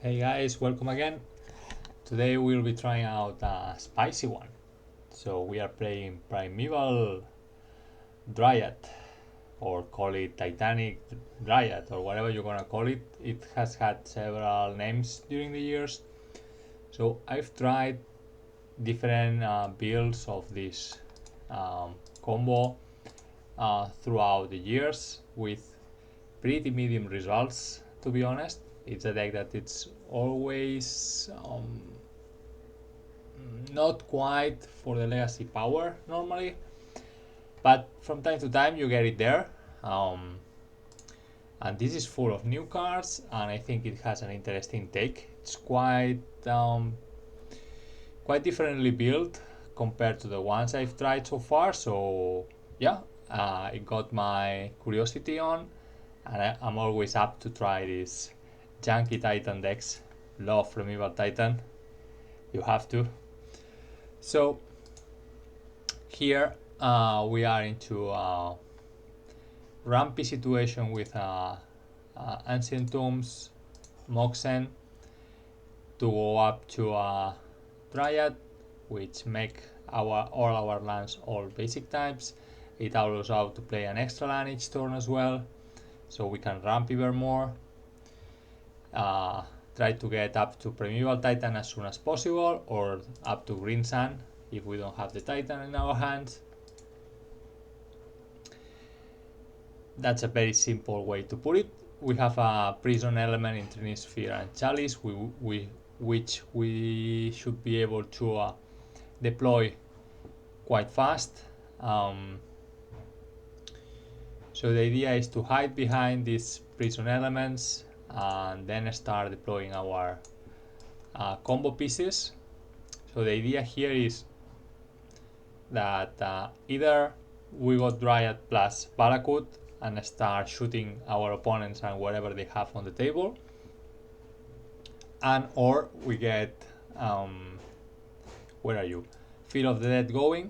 Hey guys, welcome again. Today we'll be trying out a spicy one. So we are playing Primeval DRYAD, or call it Titanic DRYAD, or whatever you're gonna call it. It has had several names during the years. So I've tried different builds of this combo throughout the years with pretty medium results, to be honest. It's a deck that it's always not quite for the legacy power normally, but from time to time you get it there. And this is full of new cards, and I think it has an interesting take. It's quite differently built compared to the ones I've tried so far. So yeah, it got my curiosity on, and I'm always up to try these junky Titan decks. Love PRIMEVAL Titan. You have to. So here we are into a rampy situation with Ancient Tombs, Moxen, to go up to a Dryad, which make all our lands all basic types. It allows out to play an extra land each turn as well, so we can ramp even more. Try to get up to PRIMEVAL Titan as soon as possible, or up to Green Sun if we don't have the Titan in our hands. That's a very simple way to put it. We have a prison element in Trinisphere and Chalice, which we should be able to deploy quite fast. So the idea is to hide behind these prison elements and then start deploying our combo pieces. So the idea here is that either we got Dryad plus Valakut and start shooting our opponents and whatever they have on the table, and or we get where are you? Fear of the Dead going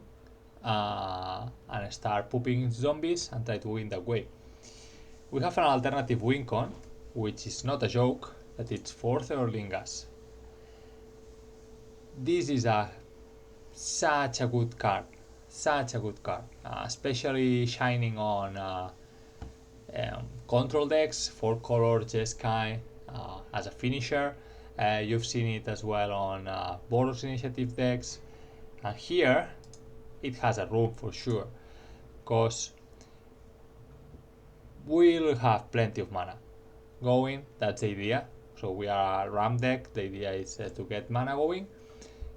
and start pooping zombies and try to win that way. We have an alternative win con, which is not a joke, that it's 4th Erlingas. This is such a good card, especially shining on control decks, 4-color Jeskai as a finisher. You've seen it as well on Boros Initiative decks, and here it has a room for sure, because we'll have plenty of mana going. That's the idea. So we are a ramp deck. The idea is to get mana going.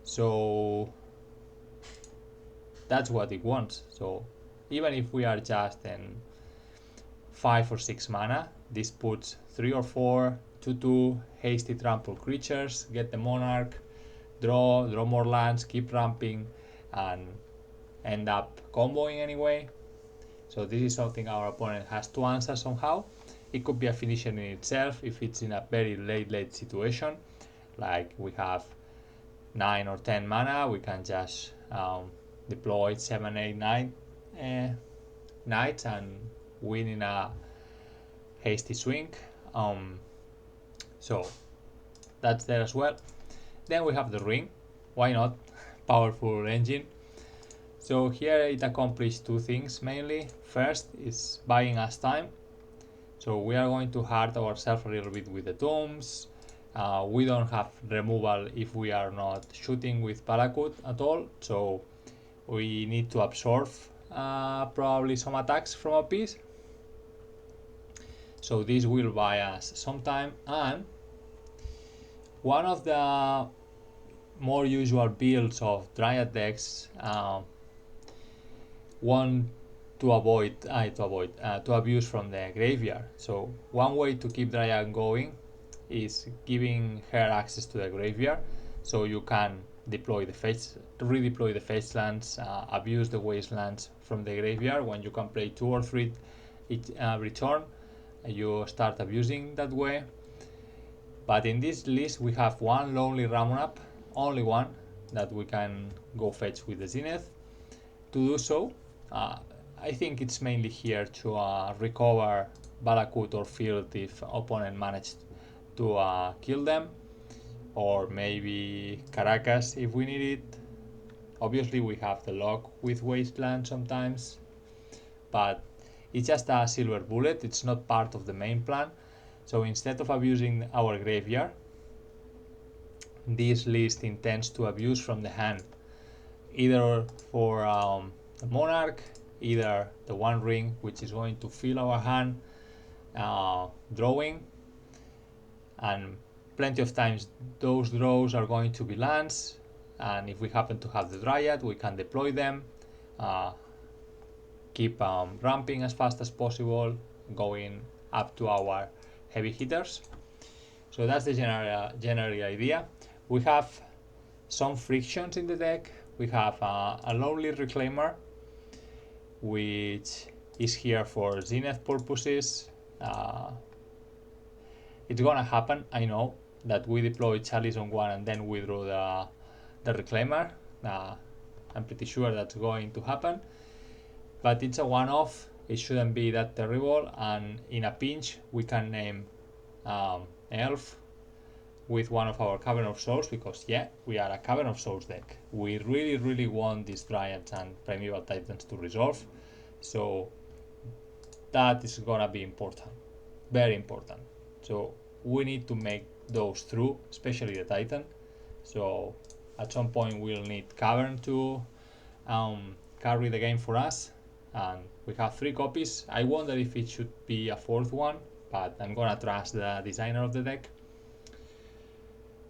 So that's what it wants. So even if we are just in 5 or 6 mana, this puts 3 or 4 2/2 hasty trample creatures, get the monarch, draw more lands, keep ramping, and end up comboing anyway. So this is something our opponent has to answer somehow. It could be a finisher in itself if it's in a very late situation, like we have 9 or 10 mana, we can just deploy 7, 8, 9 knights and win in a hasty swing. So that's there as well. Then we have the ring. Why not? Powerful engine. So here it accomplished 2 things mainly. First is buying us time. So we are going to hurt ourselves a little bit with the tombs. We don't have removal if we are not shooting with Valakut at all. So we need to absorb probably some attacks from a piece. So this will buy us some time. And one of the more usual builds of Dryad decks want to abuse from the graveyard. So one way to keep Dryad going is giving her access to the graveyard, so you can redeploy the face lands, abuse the wastelands from the graveyard. When you can play 2 or 3 each return, you start abusing that way. But in this list we have one lonely Ramunap, only one, that we can go fetch with the Zenith. To do so, I think it's mainly here to recover Valakut or Field if opponent managed to kill them. or maybe Caracas if we need it. Obviously we have the lock with Wasteland sometimes, but it's just a silver bullet, it's not part of the main plan. So instead of abusing our graveyard, this list intends to abuse from the hand, either for the Monarch, either the One Ring, which is going to fill our hand drawing, and plenty of times those draws are going to be lands, and if we happen to have the Dryad, we can deploy them, keep ramping as fast as possible, going up to our heavy hitters. So that's the general idea. We have some frictions in the deck. We have a Lonely Reclaimer, which is here for Zenith purposes. It's gonna happen, I know, that we deploy Chalice on one and then we draw the Reclaimer. I'm pretty sure that's going to happen, but it's a one-off. It shouldn't be that terrible, and in a pinch we can name Elf with one of our Cavern of Souls, because yeah, we are a Cavern of Souls deck. We really want these Dryads and Primeval Titans to resolve, so that is gonna be important, very important. So we need to make those through, especially the Titan. So at some point we'll need Cavern to carry the game for us, and we have 3 copies. I wonder if it should be a 4th one, but I'm gonna trust the designer of the deck.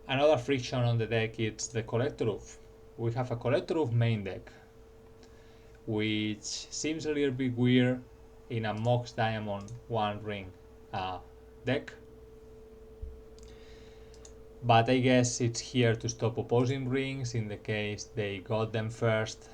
Another friction on the deck is the Collector Roof. We have a Collector Roof main deck, which seems a little bit weird in a Mox Diamond One Ring deck, but I guess it's here to stop opposing rings in the case they got them first.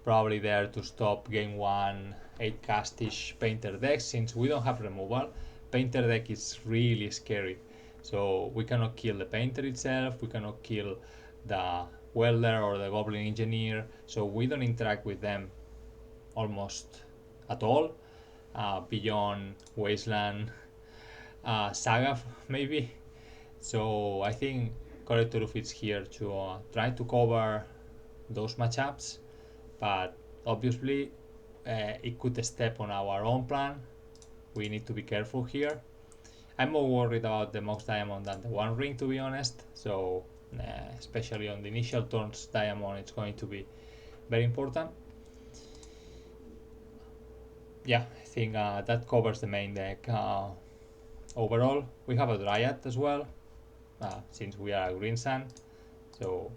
Probably there to stop game 1 8 castish Painter decks, since we don't have removal. Painter deck is really scary, so we cannot kill the Painter itself, we cannot kill the Welder or the Goblin Engineer, so we don't interact with them almost at all, beyond Wasteland, Saga maybe. So I think Collector Roof is here to try to cover those matchups, but obviously it could step on our own plan. We need to be careful here. I'm more worried about the Mox Diamond than the One Ring, to be honest, so especially on the initial turns Diamond, it's going to be very important. Yeah, I think that covers the main deck. Overall, we have a Dryad as well, since we are a Green Sun, so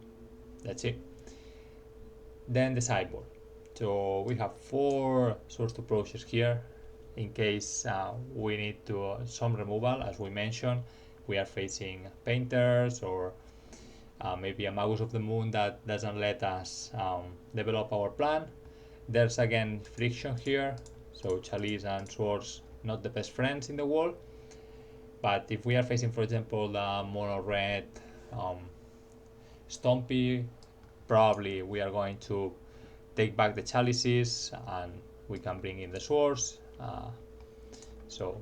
that's it. Then the sideboard. So we have 4 sourced approaches here in case we need to some removal. As we mentioned, we are facing Painters or maybe a Magus of the Moon that doesn't let us develop our plan. There's again friction here, so Chalice and Swords not the best friends in the world. But if we are facing, for example, the mono red Stompy, probably we are going to take back the Chalices and we can bring in the Swords. So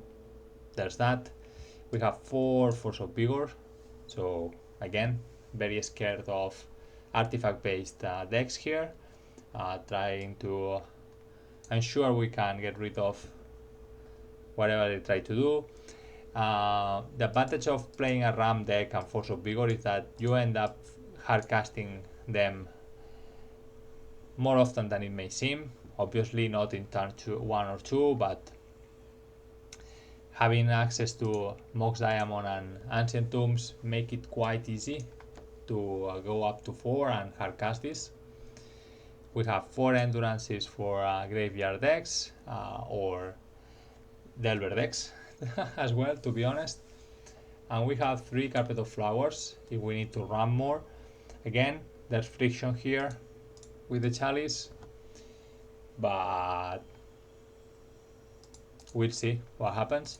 there's that. We have 4 Force of Vigor, so again, very scared of artifact based decks here, trying to ensure we can get rid of whatever they try to do. The advantage of playing a Ram deck and Force of Vigor is that you end up hard casting them more often than it may seem. Obviously not in turn 1 or 2, but having access to Mox Diamond and Ancient Tombs make it quite easy to go up to 4 and hard cast this. We have 4 Endurances for graveyard decks or Delver decks as well, to be honest. And we have 3 Carpet of Flowers if we need to run more. Again, there's friction here with the Chalice, but we'll see what happens.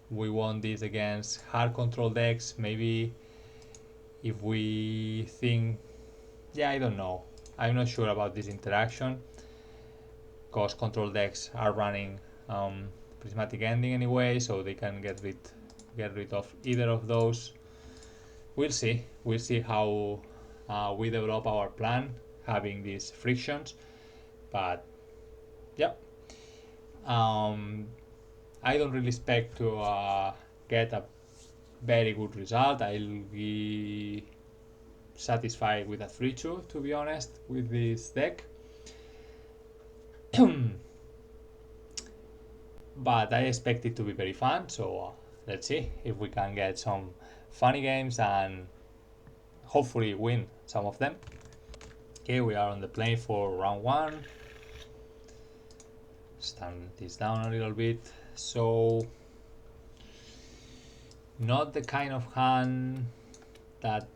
We want this against hard control decks, maybe if we think, I don't know, I'm not sure about this interaction, because control decks are running Prismatic Ending anyway, so they can get rid get rid of either of those. We'll see. We'll see how we develop our plan, having these frictions. But yeah, I don't really expect to get a very good result. I'll be satisfied with a 3-2, to be honest, with this deck. But I expect it to be very fun, so let's see if we can get some funny games and hopefully win some of them. Okay, we are on the plane for round 1. Stand this down a little bit. So, not the kind of hand that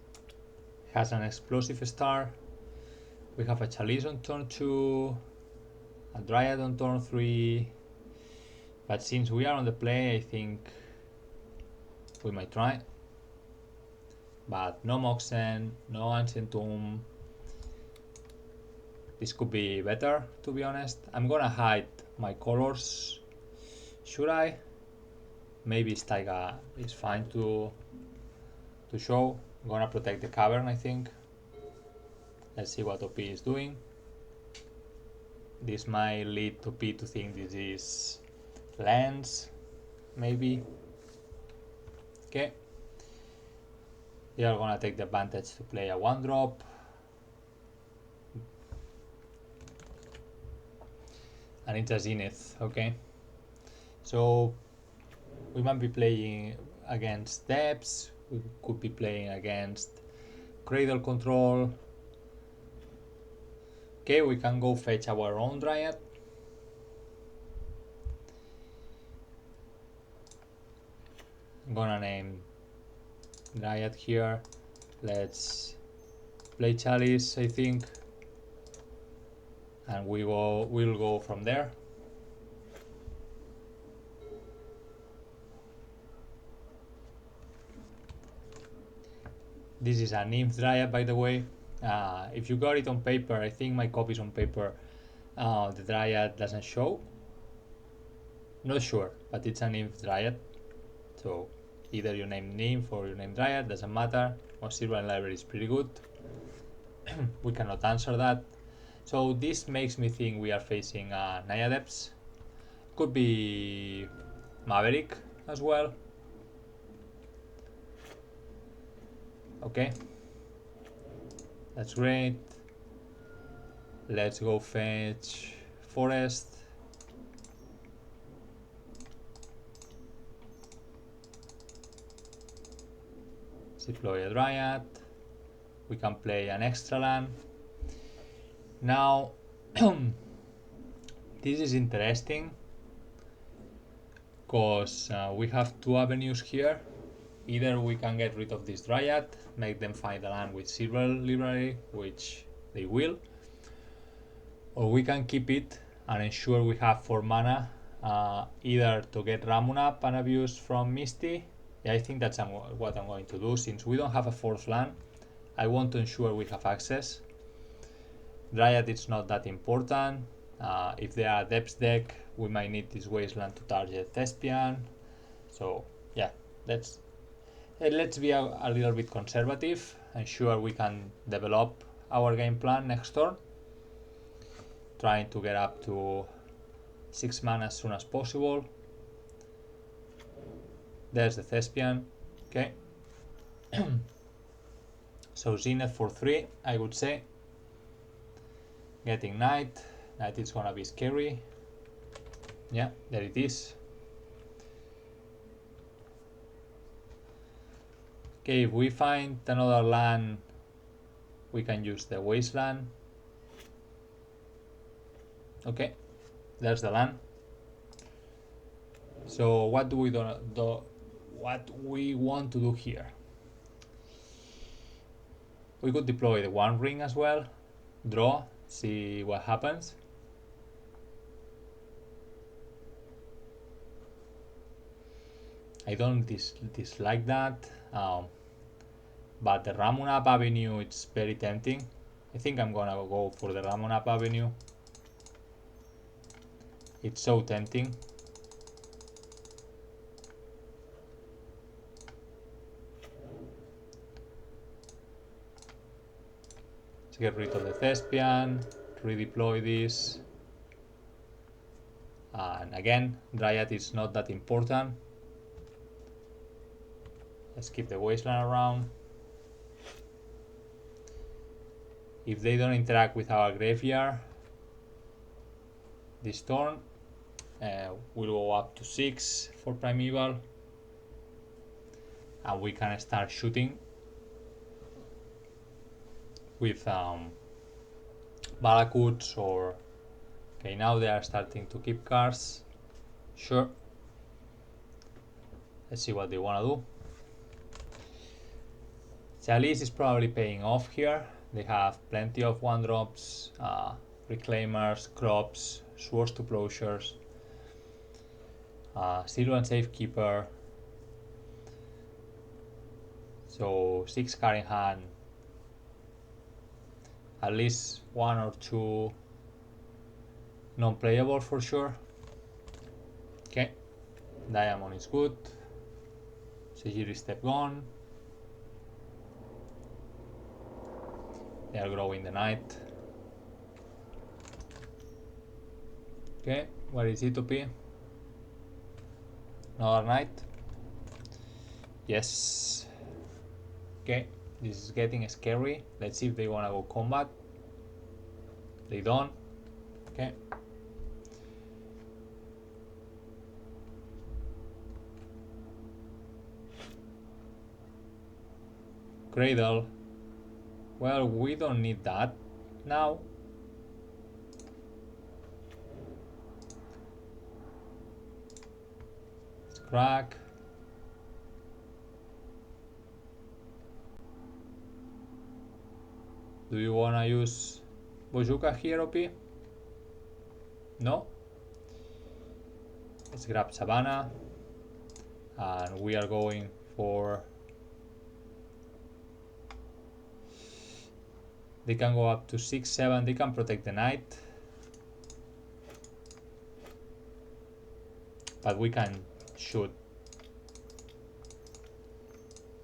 has an explosive star. We have a Chalice on turn 2, a Dryad on turn 3, but since we are on the play, I think we might try. But no Moxen, no Ancient Tomb. This could be better, to be honest. I'm gonna hide my colors. Should I? Maybe Staiga is fine to show. I'm gonna protect the cavern, I think. Let's see what OP is doing. This might lead OP to think this is lands, maybe. Okay. They are gonna take the advantage to play a 1-drop. And it's a Zenith, okay. So we might be playing against Depths, we could be playing against Cradle Control. Okay, we can go fetch our own Dryad. I'm gonna name Dryad here. Let's play Chalice, I think. And we'll go from there. This is a Nymph Dryad, by the way. If you got it on paper, I think my copies on paper, the Dryad doesn't show. Not sure, but it's a Nymph Dryad. So either you name Nymph or you name Dryad, doesn't matter. Our Silver library is pretty good. We cannot answer that. So this makes me think we are facing Naiadepts. Could be Maverick as well. Okay, that's great. Let's go fetch Forest. Deploy a Dryad. We can play an extra land. Now, this is interesting because we have 2 avenues here. Either we can get rid of this Dryad, make them find a land with Silver library, which they will, or we can keep it and ensure we have 4 mana, either to get Ramun up and abuse from Misty. Yeah, I think that's what I'm going to do. Since we don't have a 4th land, I want to ensure we have access. Dryad is not that important. If they are a Depths deck, we might need this Wasteland to target Thespian. So yeah, let's be a little bit conservative. Ensure we can develop our game plan next turn. Trying to get up to 6 mana as soon as possible. There's the Thespian. Okay. So Zenith for 3, I would say. Getting Knight. Knight is gonna be scary. Yeah, there it is. Okay, if we find another land, we can use the Wasteland. Okay, there's the land. So what do we what we want to do here? We could deploy the 1 ring as well. Draw, see what happens. I don't dislike that, but the Ramun Up Avenue, it's very tempting. I think I'm gonna go for the Ramun Up Avenue. It's so tempting. Let's get rid of the Thespian, redeploy this. And again, Dryad is not that important. Let's keep the Wasteland around. If they don't interact with our graveyard this turn, we'll go up to 6 for Primeval. And we can start shooting with Valakuts or... Okay, now they are starting to keep cards. Sure. Let's see what they want to do. Chalice is probably paying off here. They have plenty of 1-drops, Reclaimers, Crops, Swords to Plowshares, Sylvan Safekeeper. So 6 card in hand. At least 1 or 2 non-playable for sure. Okay, Diamond is good. Sigiri Step gone. They are growing the night. Okay, where is Itopi? Another night. Yes. Okay, this is getting scary. Let's see if they wanna go combat. They don't. Okay. Cradle. Well, we don't need that now. Let's crack. Do you wanna use Bojuka here, OP? No? Let's grab Savannah. And we are going for... They can go up to 6-7. They can protect the knight, but we can shoot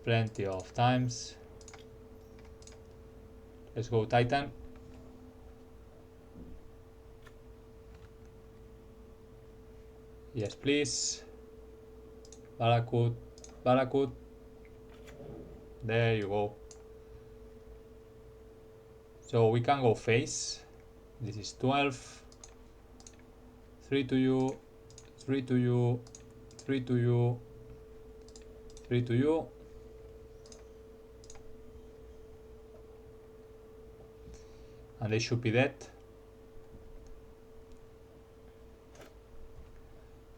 plenty of times. Let's go Titan. Yes, please. Valakut, Valakut. There you go. So we can go face. This is 12. 3 to you, 3 to you, 3 to you, 3 to you. And they should be dead.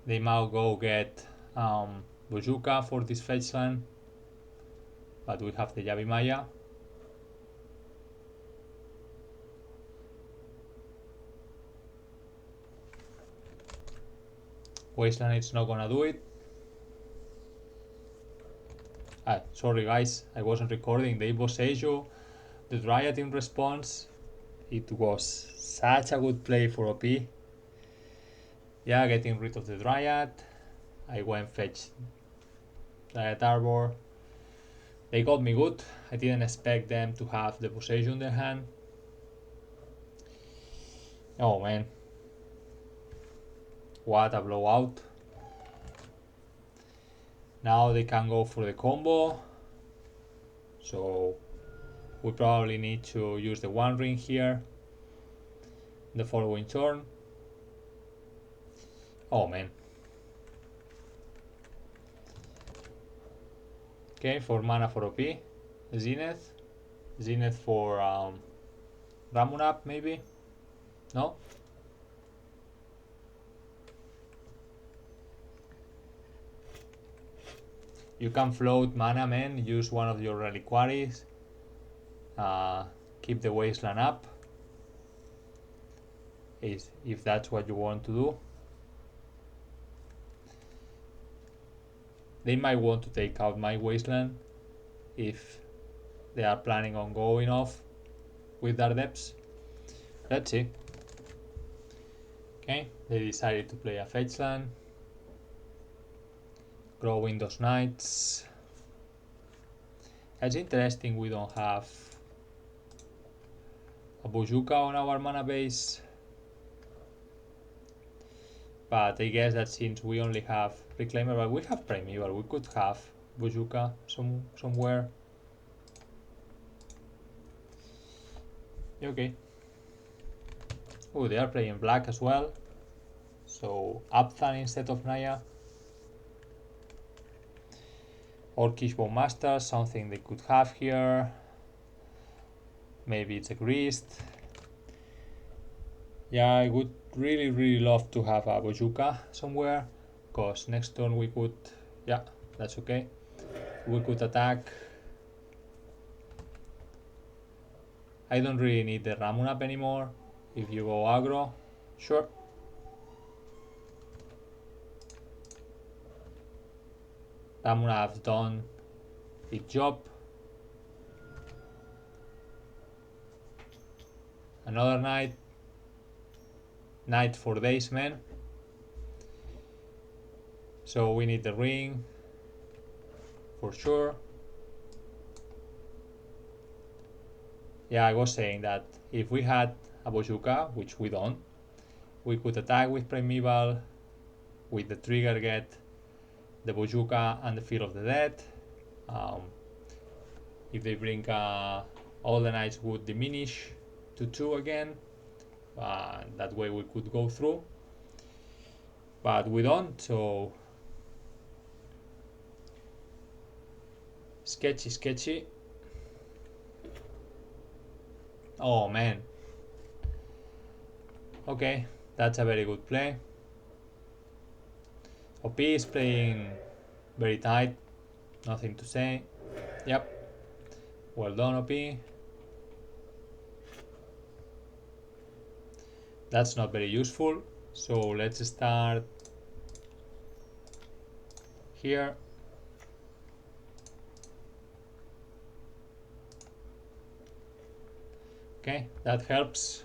They might go get Bojuka for this fetch land, but we have the Yavimaya. Wasteland is not gonna do it. Sorry guys, I wasn't recording. The Iboseiju, the Dryad in response. It was such a good play for OP. Yeah, getting rid of the Dryad. I went fetch Dryad Arbor. They got me good. I didn't expect them to have the Boseiju in their hand. Oh man. What a blowout. Now they can go for the combo. So we probably need to use the One Ring here the following turn. Oh man. Okay, 4 mana for OP. Zenith. Zenith for Ramunap maybe? No? You can float mana, man. Use one of your reliquaries. Keep the wasteland up. If that's what you want to do. They might want to take out my wasteland if they are planning on going off with their depths. Let's see. Okay, they decided to play a fetch land. Growing those knights. That's interesting, we don't have a Bojuka on our mana base. But I guess that since we only have Reclaimer, but we have Primeval, we could have Bojuka somewhere. Okay. Oh, they are playing black as well. So Abzan instead of Naya. Orcish Bowmaster, something they could have here. Maybe it's a Grist. Yeah, I would really love to have a Bojuka somewhere, because next turn we could, yeah, that's okay. We could attack. I don't really need the Ramun up anymore. If you go aggro, sure. Ramun have done its job. Another night. Night for days, man. So we need the ring for sure. Yeah, I was saying that if we had a Bojuka, which we don't, we could attack with Primeval, with the trigger get the Bojuka and the Fear of the Dead. If they bring all the knights would diminish to 2 again. That way we could go through. But we don't, so sketchy. Oh man. Okay, that's a very good play. OP is playing very tight, nothing to say. Yep, well done OP. That's not very useful, so let's start here. Okay, that helps.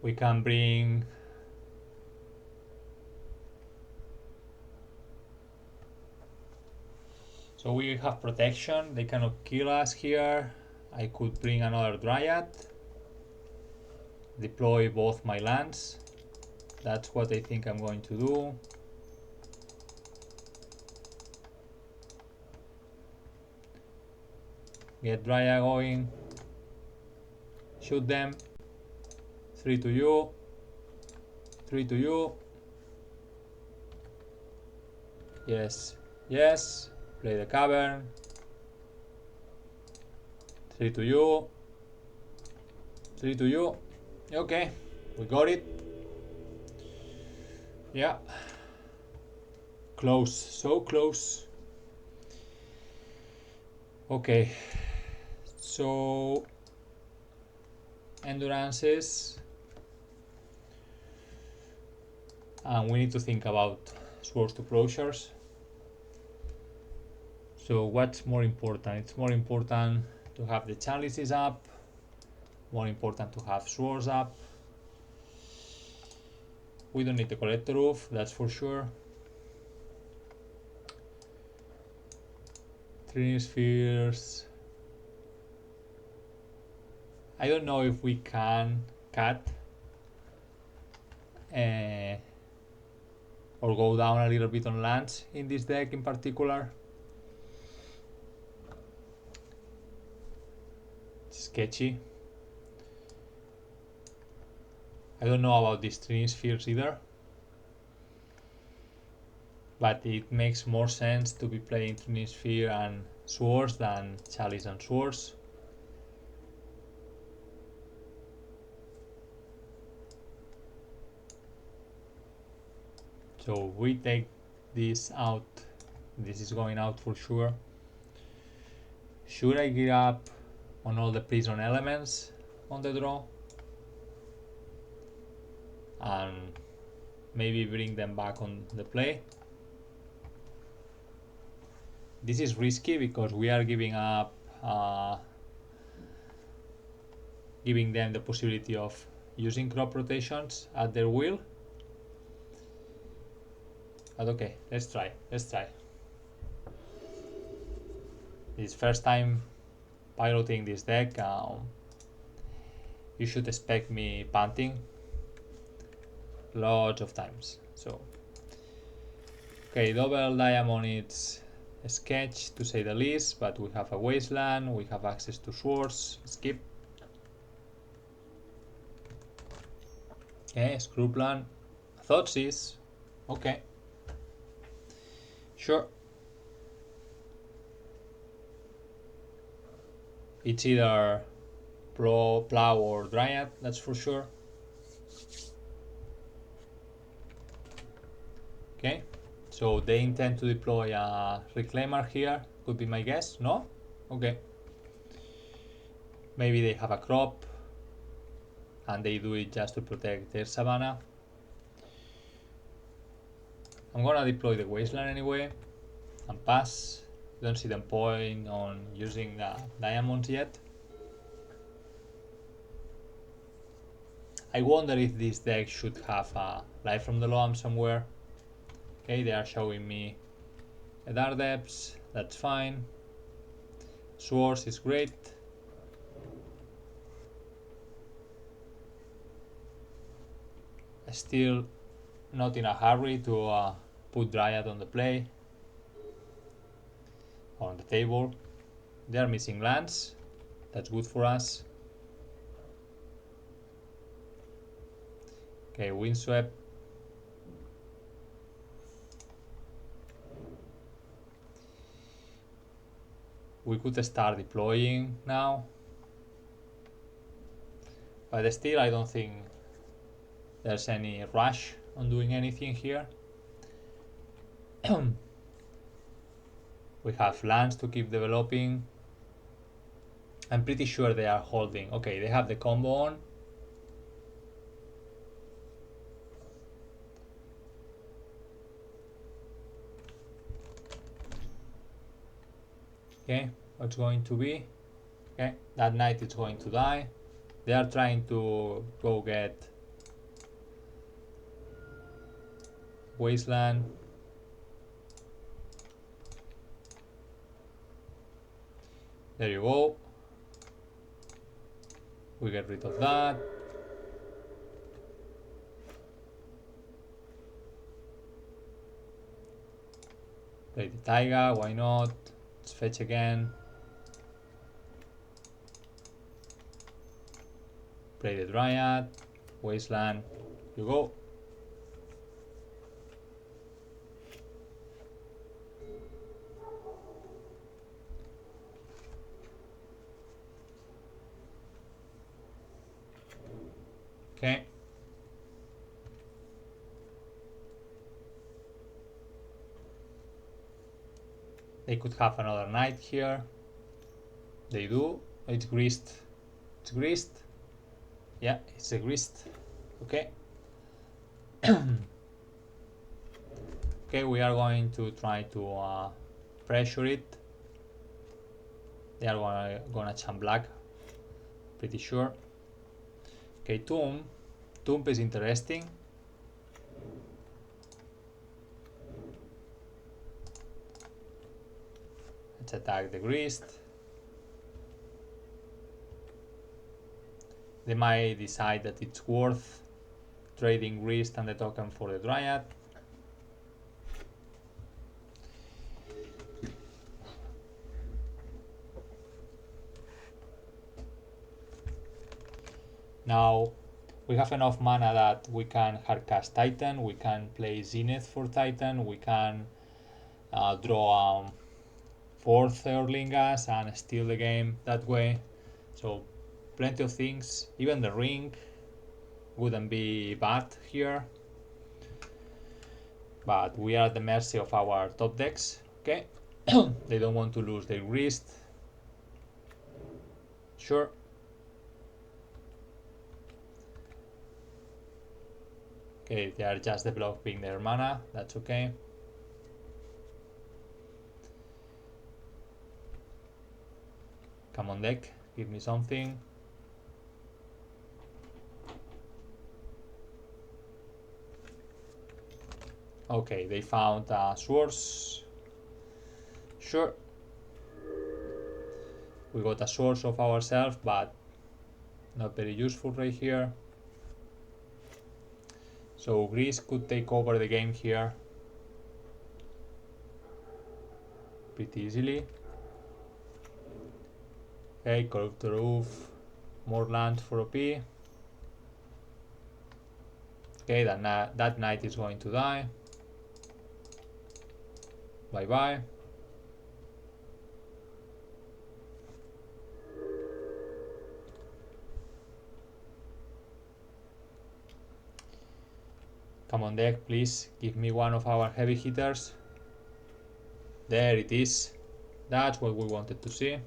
We can bring so we have protection, they cannot kill us here. I could bring another Dryad, deploy both my lands. That's what I think I'm going to do. Get Dryad going, shoot them. 3 to you, 3 to you. Yes, play the cavern. 3 to you, 3 to you. Okay, we got it. Yeah, close, so close. Okay, so endurances, and we need to think about swords to plowshares. So what's more important? It's more important to have the chalices up, more important to have swords up. We don't need the collector roof, that's for sure. Three spheres. I don't know if we can cut or go down a little bit on lands in this deck in particular. Sketchy. I don't know about these three spheres either, but it makes more sense to be playing Three Sphere and Swords than Chalice and Swords. So we take this out. This is going out for sure. Should I gear up on all the prison elements on the draw? And maybe bring them back on the play. This is risky because we are giving up, giving them the possibility of using crop rotations at their will. But okay, let's try. This first time piloting this deck, you should expect me punting lots of times. So okay, double diamond, it's a sketch to say the least, but we have a wasteland, we have access to swords. Skip. Okay, screw plan. Thoughtseize. Okay, sure. It's either plow or dryad, that's for sure. Okay, so they intend to deploy a reclaimer here, could be my guess. No? Okay, maybe they have a crop and they do it just to protect their savanna. I'm gonna deploy the wasteland anyway and pass. Don't see the point on using diamonds yet. I wonder if this deck should have a Life from the Loam somewhere. Okay, they are showing me a Dark Depths, that's fine. Swords is great. Still not in a hurry to put Dryad on the play, on the table. They are missing lands, that's good for us. Okay, Windswept. We could start deploying now, but still I don't think there's any rush on doing anything here. We have lands to keep developing. I'm pretty sure they are holding. Okay, they have the combo on. Okay, what's going to be? Okay, that knight is going to die. They are trying to go get wasteland. There you go. We get rid of that. Play the Taiga, why not? Let's fetch again. Play the Dryad, wasteland, you go. Okay. They could have another knight here. They do. It's greased. It's greased. Yeah, it's a greased. Okay. Okay, we are going to try to pressure it. They are gonna champ black. Pretty sure. Okay, Tomb. Tomb is interesting. Let's attack the greased. They might decide that it's worth trading greased and the token for the Dryad. Now we have enough mana that we can hardcast Titan, we can play Zenith for Titan, we can draw fourth Eorlingas and steal the game that way. So plenty of things. Even the ring wouldn't be bad here. But we are at the mercy of our top decks. Okay. They don't want to lose their wrist. Sure. Okay, they are just developing their mana. That's okay. Come on, deck. Give me something. Okay, they found swords. Sure. We got a source of ourselves, but not very useful right here. So Greece could take over the game here pretty easily. Okay, curve the roof, more land for OP. Okay, that knight is going to die. Bye bye. Come on deck, please give me one of our heavy hitters. There it is. That's what we wanted to see.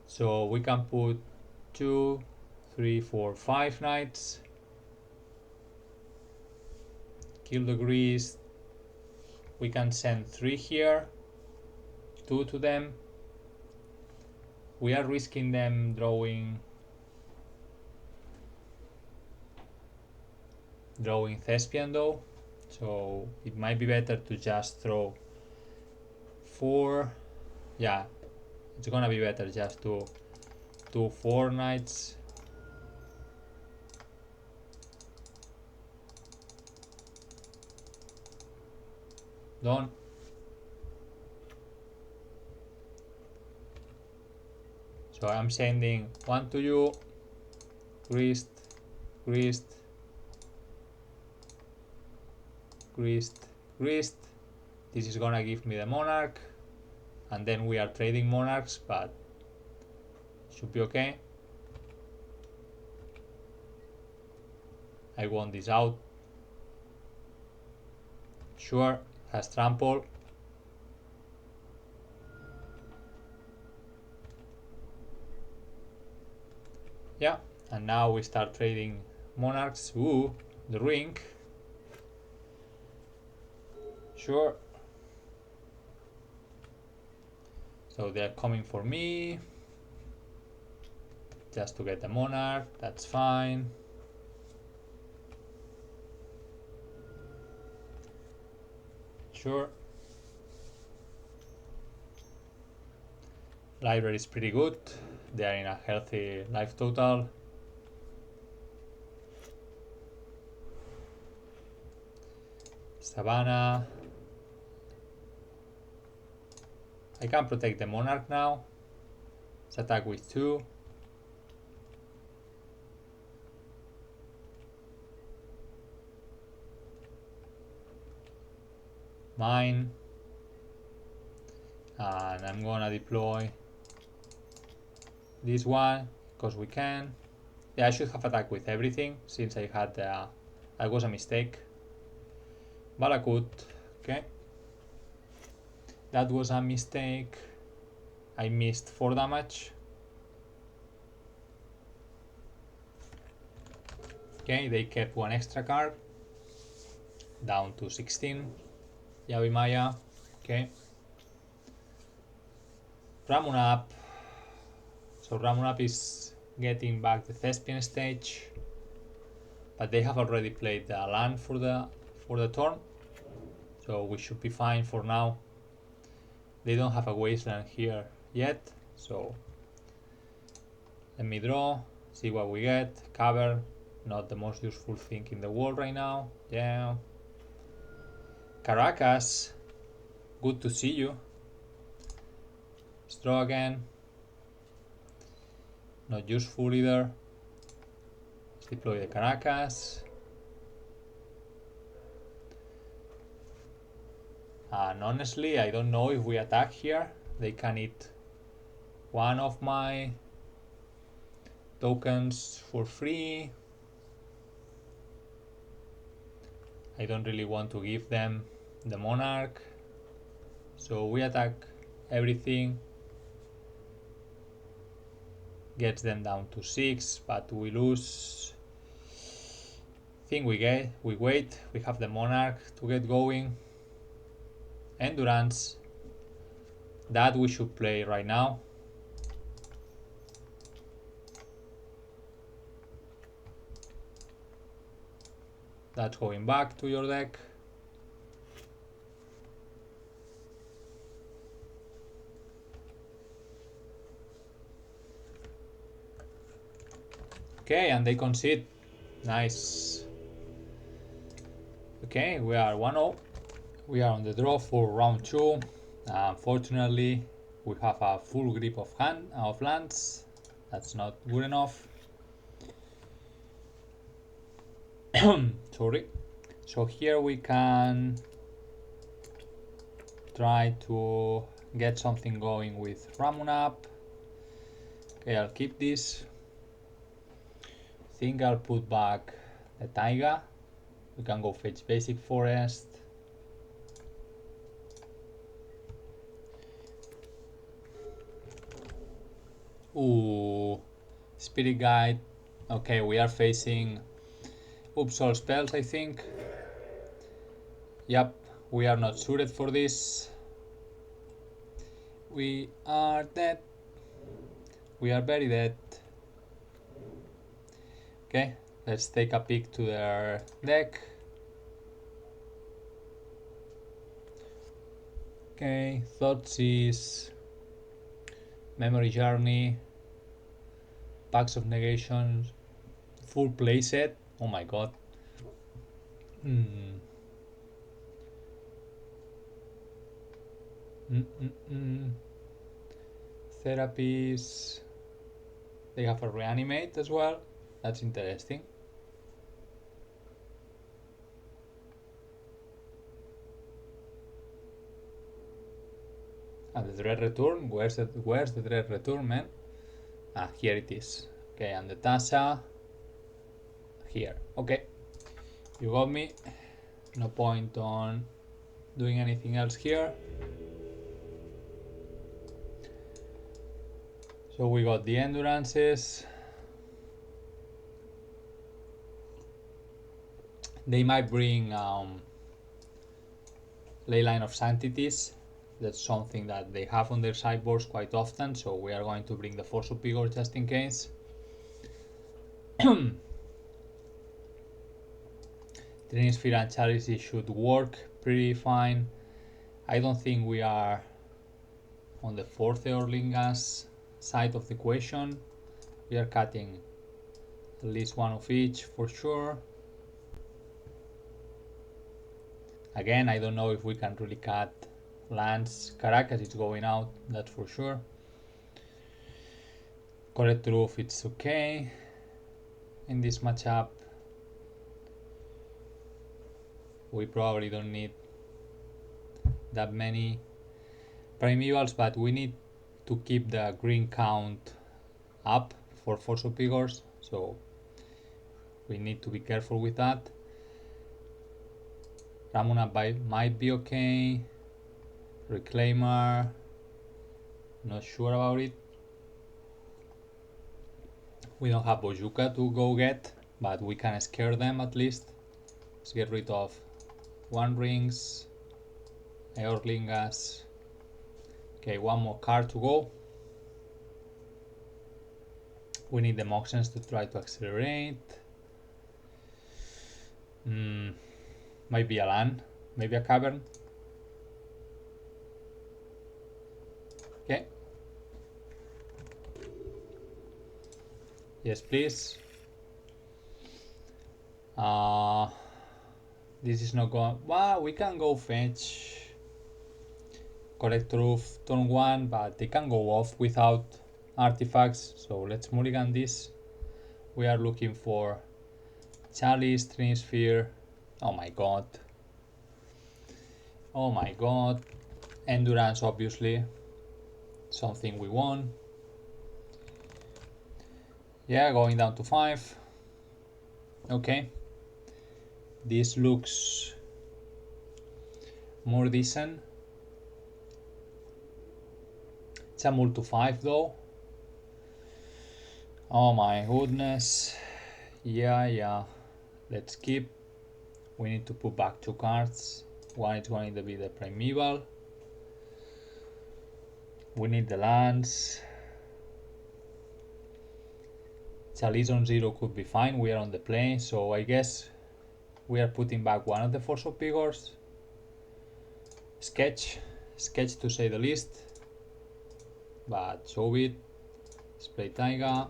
So we can put 2, 3, 4, 5 knights. Kill the Greece. We can send 3 here. 2 to them. We are risking them drawing Thespian though, so it might be better to just throw 4. Yeah, it's gonna be better just to do 4 knights. Done. So I'm sending 1 to you, Grist, Grist, Grist, Grist. This is gonna give me the monarch, and then we are trading monarchs, but should be okay. I want this out. Sure, has trample. Yeah, and now we start trading monarchs. Ooh, the ring. Sure. So they're coming for me. Just to get the monarch, that's fine. Sure. Library is pretty good. They are in a healthy life total. Savannah. I can protect the monarch now. Let's attack with 2. Mine. And I'm gonna deploy this one because we can. Yeah, I should have attacked with everything since I had that was a mistake. Valakut, okay. That was a mistake. I missed 4 damage. Okay, they kept 1 extra card. Down to 16. Yavimaya, okay. Ramunap. So Ramunap is getting back the Thespian stage, but they have already played the land for the turn, so we should be fine for now. They don't have a wasteland here yet, so let me draw, see what we get. Cavern, not the most useful thing in the world right now. Yeah. Caracas, good to see you. Let's draw again. Not useful either. Let's deploy the Caracas. And honestly, I don't know if we attack here. They can eat 1 of my tokens for free. I don't really want to give them the monarch. So we attack everything. Gets them down to 6, but we lose. Think we wait. We have the monarch to get going. Endurance. That we should play right now. That's going back to your deck. Okay, and they concede. Nice. Okay, we are 1-0. We are on the draw for round 2. Unfortunately, we have a full grip of lands. That's not good enough. Sorry. So here we can try to get something going with Ramunap. Okay, I'll keep this. I think I'll put back the Taiga. We can go fetch basic forest. Ooh, Spirit Guide. Okay, we are facing Upsol spells, I think. Yep, we are not suited for this. We are dead. We are very dead. Okay, let's take a peek to their deck. Okay, Thoughtseize, Memory Journey, Packs of Negations, full playset. Oh my god. Therapies. They have a reanimate as well. That's interesting. And the Dread Return. Where's the Dread Return, man? Ah, here it is. Okay, and the Tasa. Here. Okay. You got me. No point on doing anything else here. So we got the Endurances. They might bring Leyline of Sanctities. That's something that they have on their sideboards quite often, so we are going to bring the Force of Vigor just in case. Trinisphere and Chalice should work pretty fine. I don't think we are on the fourth Eorlingas side of the equation. We are cutting at least one of each for sure. Again, I don't know if we can really cut lands. Caracas is going out, that's for sure. Correct Roof, it's okay in this matchup. We probably don't need that many Primevals, but we need to keep the green count up for Force of Vigors, so we need to be careful with that. Ramuna might be okay. Reclaimer, not sure about it. We don't have Bojuka to go get, but we can scare them at least. Let's get rid of One Rings, Eorlingas. Okay, one more card to go. We need the Moxens to try to accelerate. Might be a land, maybe a cavern. Okay. Yes, please. This is not going. Well, we can go fetch Correct Roof turn 1, but they can go off without artifacts. So let's mulligan this. We are looking for Chalice, Trinisphere. Oh my god. Oh my god. Endurance, obviously. Something we won. Yeah, going down to 5. Okay. This looks more decent. It's a mult to 5 though. Oh my goodness. Yeah. Let's keep. We need to put back 2 cards. One is going to be the Primeval. We need the lands. Chalice on 0 could be fine. We are on the plane, so I guess we are putting back one of the Force of Vigors. Sketch to say the least. But so be it. Let's play Taiga.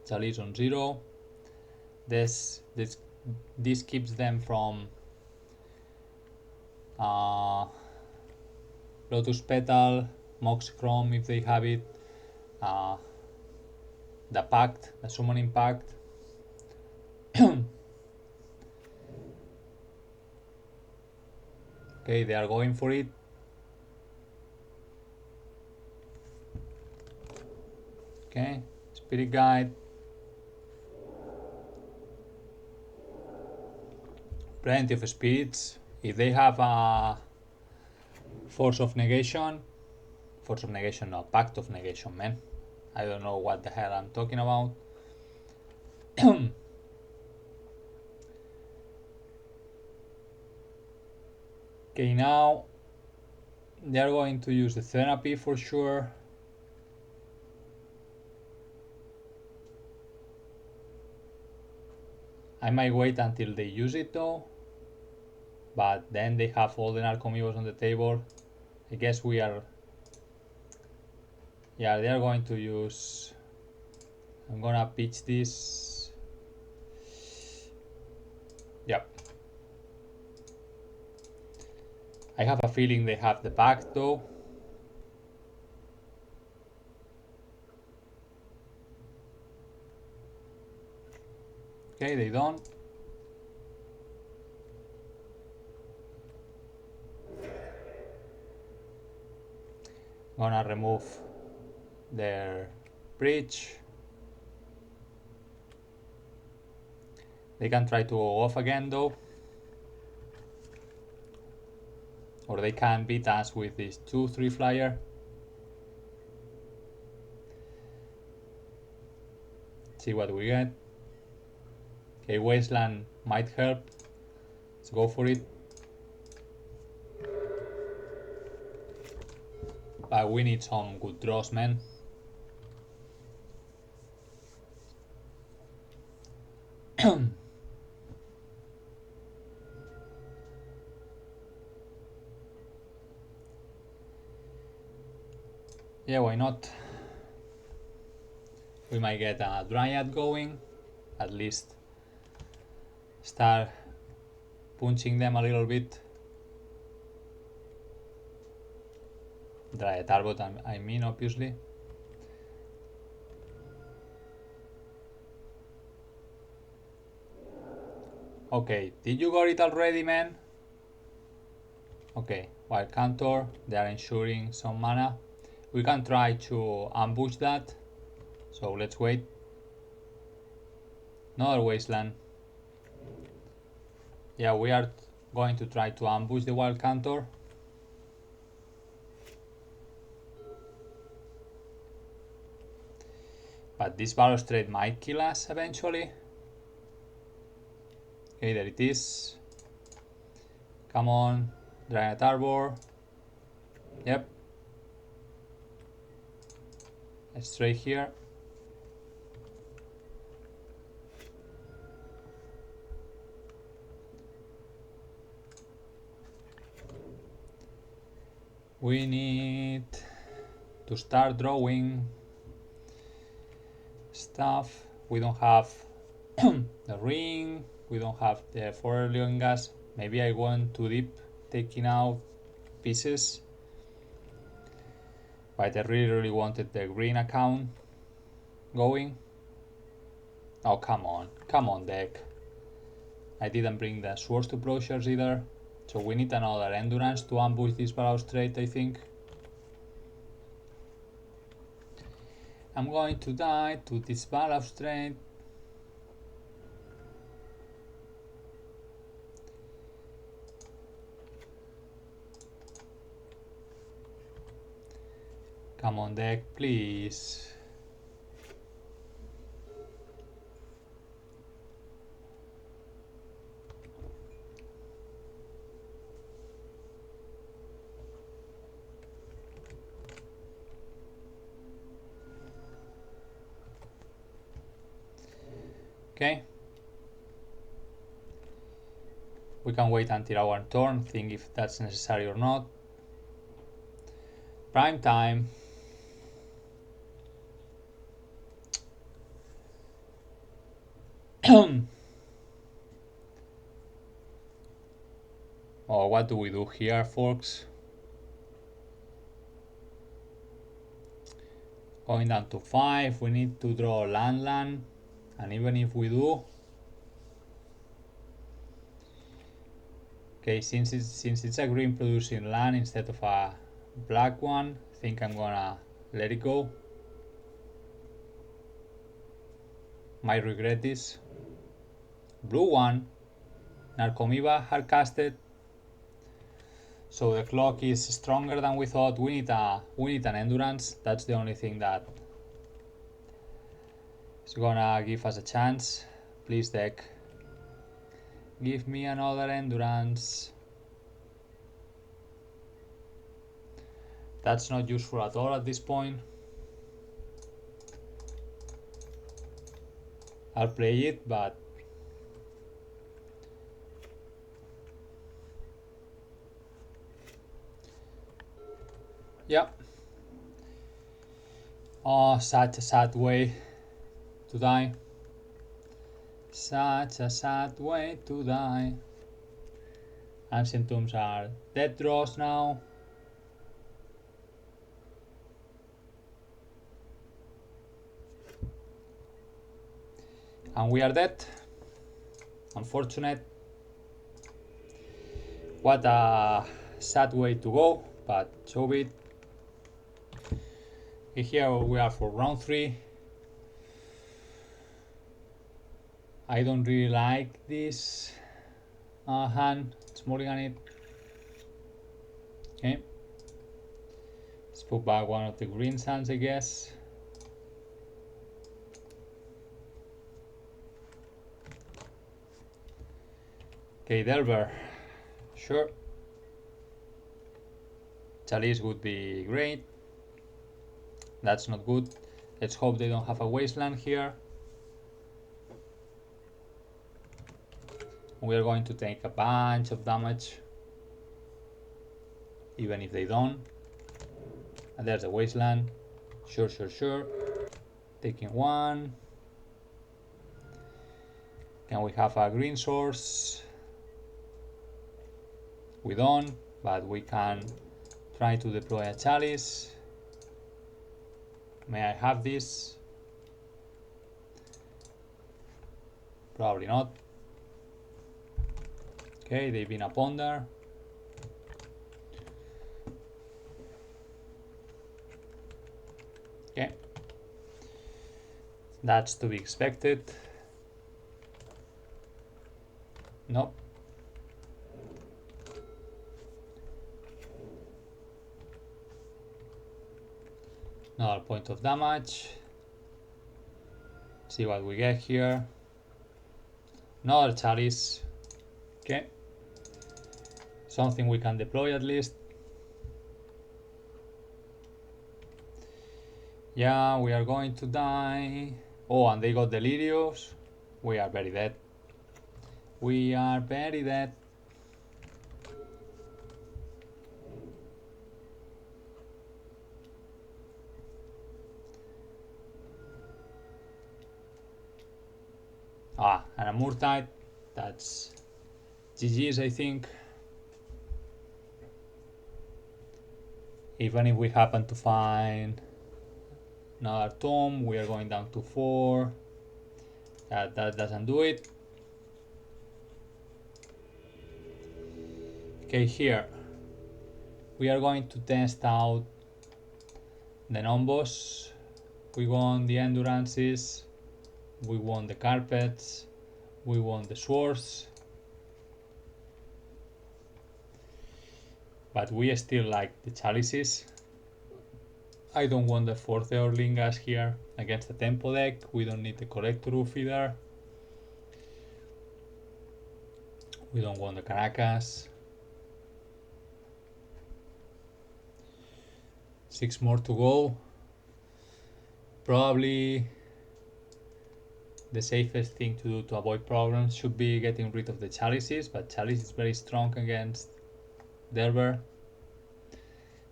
Chalice on 0. This keeps them from Lotus Petal, Mox Chrome if they have it, the Pact, the Summoning Pact. Okay, they are going for it. Okay, Spirit Guide. Plenty of spirits. If they have a Force of Negation, no, Pact of Negation, man. I don't know what the hell I'm talking about. Okay, now they are going to use the Therapy for sure. I might wait until they use it though, but then they have all the Narcomoebas on the table. I guess we are, yeah, they are going to use, I'm gonna pitch this, yep. I have a feeling they have the Pact though. Okay, they don't. Gonna remove their bridge. They can try to go off again though. Or they can beat us with this 2/3 flyer. See what we get. Okay, Wasteland might help. Let's go for it. But we need some good draws, man. Yeah, why not? We might get a Dryad going, at least start punching them a little bit. Dryad Arbot, I mean, obviously. Okay, did you got it already, man? Okay, Wild Cantor, they are ensuring some mana. We can try to ambush that, so let's wait. Another Wasteland. Yeah, we are going to try to ambush the Wild Cantor. But this Balustrade might kill us eventually. Okay, there it is. Come on, Dryad Arbor. Yep. Straight here. We need to start drawing stuff. We don't have the ring, we don't have the 4 Leongas. Maybe I went too deep taking out pieces. But I really wanted the green account going. Oh, come on deck. I didn't bring the Swords to Plowshares either. So we need another Endurance to ambush this Balustrade, I think. I'm going to die to this Balustrade. Come on deck, please. Okay. We can wait until our turn, think if that's necessary or not. Prime time. Oh, what do we do here, folks? Going down to 5, we need to draw land, and even if we do, okay, since it's a green producing land instead of a black one, I think I'm gonna let it go. Might regret this. Blue one, Narcomoeba hard casted. So the clock is stronger than we thought. We need an endurance. That's the only thing that is gonna give us a chance. Please, deck, give me another endurance. That's not useful at all at this point. I'll play it, but yeah. Oh, such a sad way to die. Such a sad way to die. Ancient Tombs are dead draws now. And we are dead. Unfortunate. What a sad way to go, but so be it. Here we are for round 3. I don't really like this hand. It's mulligan it. Okay. Let's put back one of the green sands, I guess. Okay, Delver. Sure. Chalice would be great. That's not good. Let's hope they don't have a wasteland here. We are going to take a bunch of damage, even if they don't. And there's a wasteland. Sure. Taking one. Can we have a green source? We don't, but we can try to deploy a chalice. May I have this? Probably not. Okay, they've been a ponder. Okay. That's to be expected. Nope. Another point of damage. See what we get here. Another chalice. Okay. Something we can deploy at least. Yeah, we are going to die. Oh, and they got Delirious. We are very dead. We are very dead. Ah, and a Murtide. That's GG's, I think. Even if we happen to find another tomb, we are going down to 4. That doesn't do it. Okay, here we are going to test out the non-boss. We want the endurances, we want the carpets, we want the swords, but we still like the chalices. I don't want the Forte Orlingas here against the tempo deck. We don't need the Collector Roof either. We don't want the Caracas. 6 more to go. Probably the safest thing to do to avoid problems should be getting rid of the chalices, but chalice is very strong against Delver,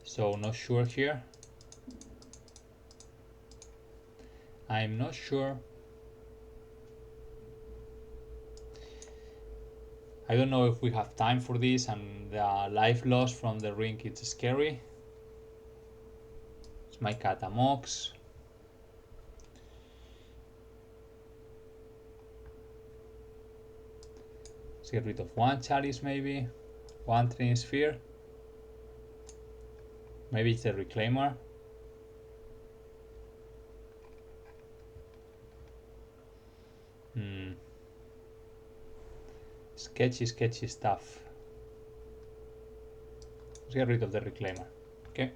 so not sure here. I'm not sure. I don't know if we have time for this, and the life loss from the ring is scary. It's my cat Amox. Let's get rid of one chalice maybe. One Training Sphere. Maybe it's a Reclaimer. Sketchy stuff. Let's get rid of the Reclaimer. Okay.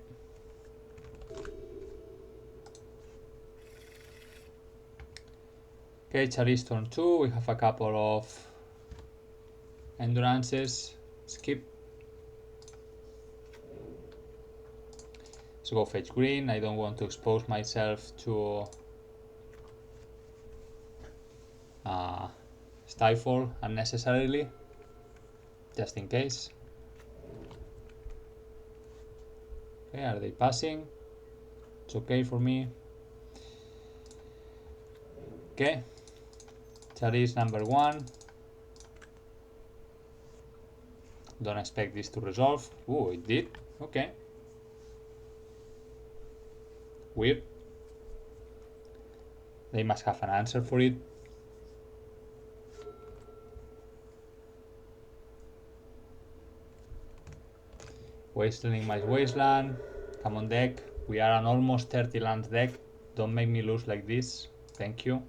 Okay, chalice turn 2. We have a couple of endurances. Skip. Let's go fetch green. I don't want to expose myself to stifle unnecessarily, just in case. Okay, are they passing? It's okay for me. Okay, chalice number 1. Don't expect this to resolve. Oh, it did. Okay. Weird. They must have an answer for it. Wastelanding my wasteland. Come on, deck. We are an almost 30 land deck. Don't make me lose like this. Thank you.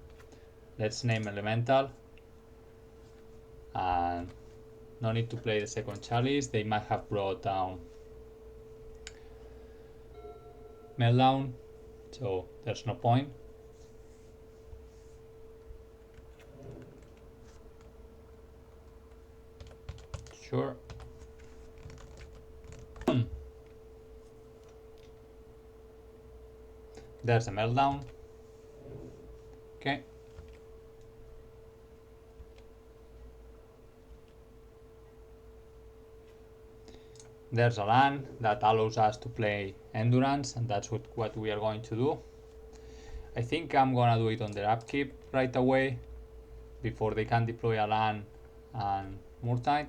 Let's name Elemental. And no need to play the second chalice. They might have brought down Meltdown, so there's no point. Sure. There's a Meltdown. Okay. There's a land that allows us to play Endurance, and that's what we are going to do. I think I'm gonna do it on their upkeep right away, before they can deploy a land and Murtide.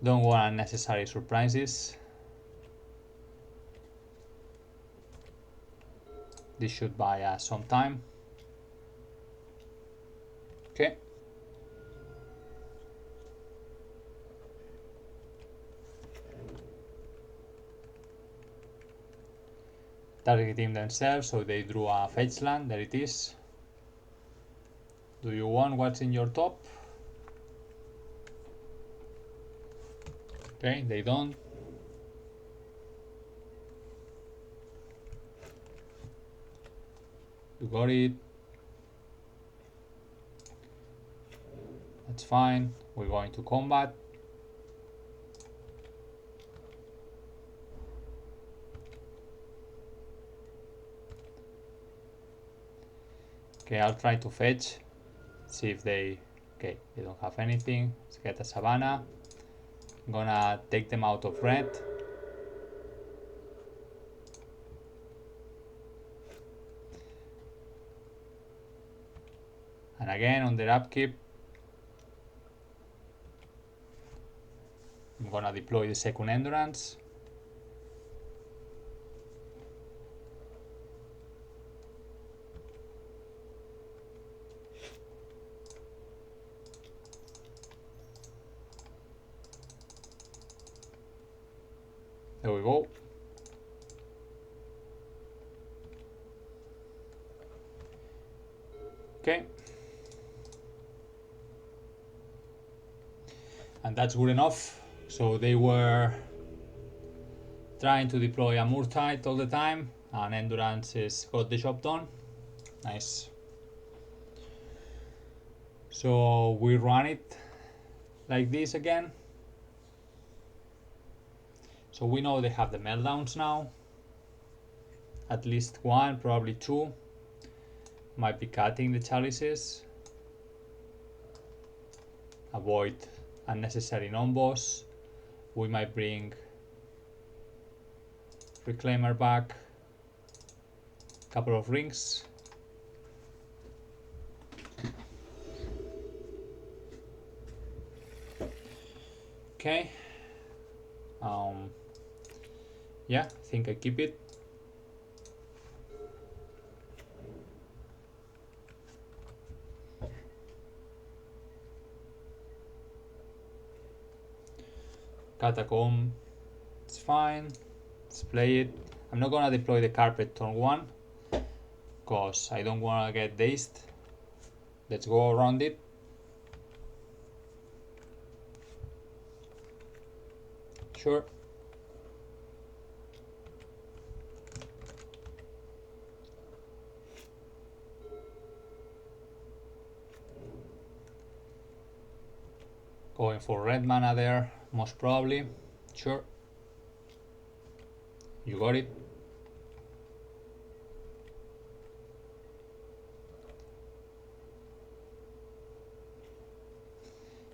Don't want unnecessary surprises. This should buy us some time. Okay. Targeting themselves, so they drew a fetch land. There it is. Do you want what's in your top? Okay, they don't. You got it. That's fine. We're going to combat. Okay, I'll try to fetch. See if they... Okay, they don't have anything. Let's get a Savannah. I'm gonna take them out of red. And again, on their upkeep, I'm gonna deploy the second Endurance. There we go. Okay. And that's good enough. So they were trying to deploy a Murtide all the time, and Endurance got the job done. Nice. So we run it like this again. So we know they have the Meltdowns now. At least one, probably two. Might be cutting the chalices. Avoid unnecessary non-boss. We might bring Reclaimer back. Couple of rings. Okay. Yeah, I think I keep it. Catacomb, it's fine. Let's play it. I'm not gonna deploy the carpet turn 1 because I don't wanna get dazed. Let's go around it. Sure. Going for red mana there, most probably. Sure. You got it.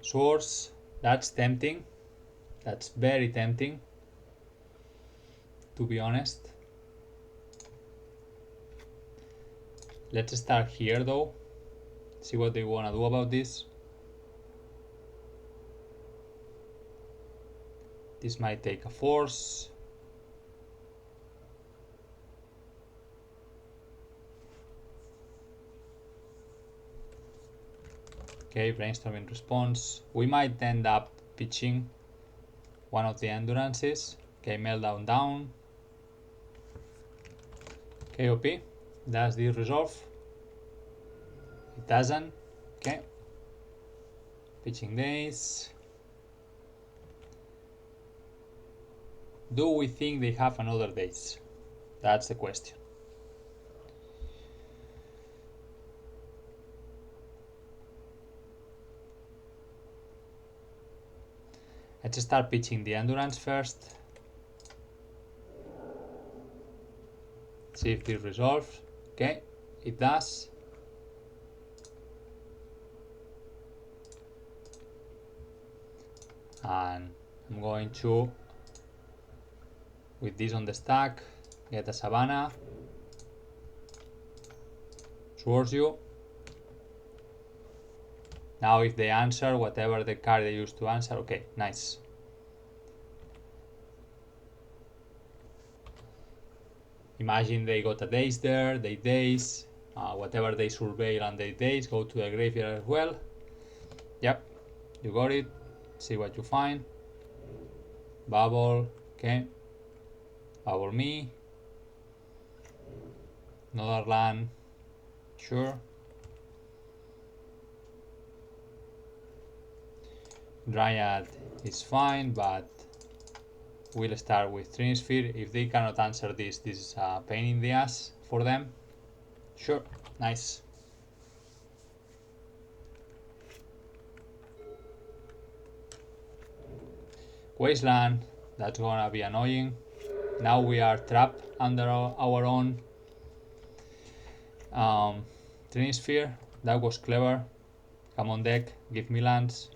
Swords, that's tempting. That's very tempting, to be honest. Let's start here though. See what they wanna do about this. This might take a force. Okay, brainstorming response. We might end up pitching one of the endurances. Okay, meltdown down. KOP. Does this resolve? It doesn't. Okay. Pitching days. Do we think they have another days? That's the question. Let's start pitching the endurance first. See if this resolves. Okay, it does. And I'm going to, with this on the stack, get a Savannah. Swords you. Now if they answer whatever the card they used to answer, okay, nice. Imagine they got a daze there, they daze, whatever they surveil and they daze, go to the graveyard as well. Yep, you got it. See what you find. Bubble, okay. Bubble me. Another land, sure. Dryad is fine, but we'll start with Trinisphere. If they cannot answer this is a pain in the ass for them. Sure, nice. Wasteland, that's gonna be annoying. Now we are trapped under our own Trinisphere. That was clever. Come on deck, give me lands.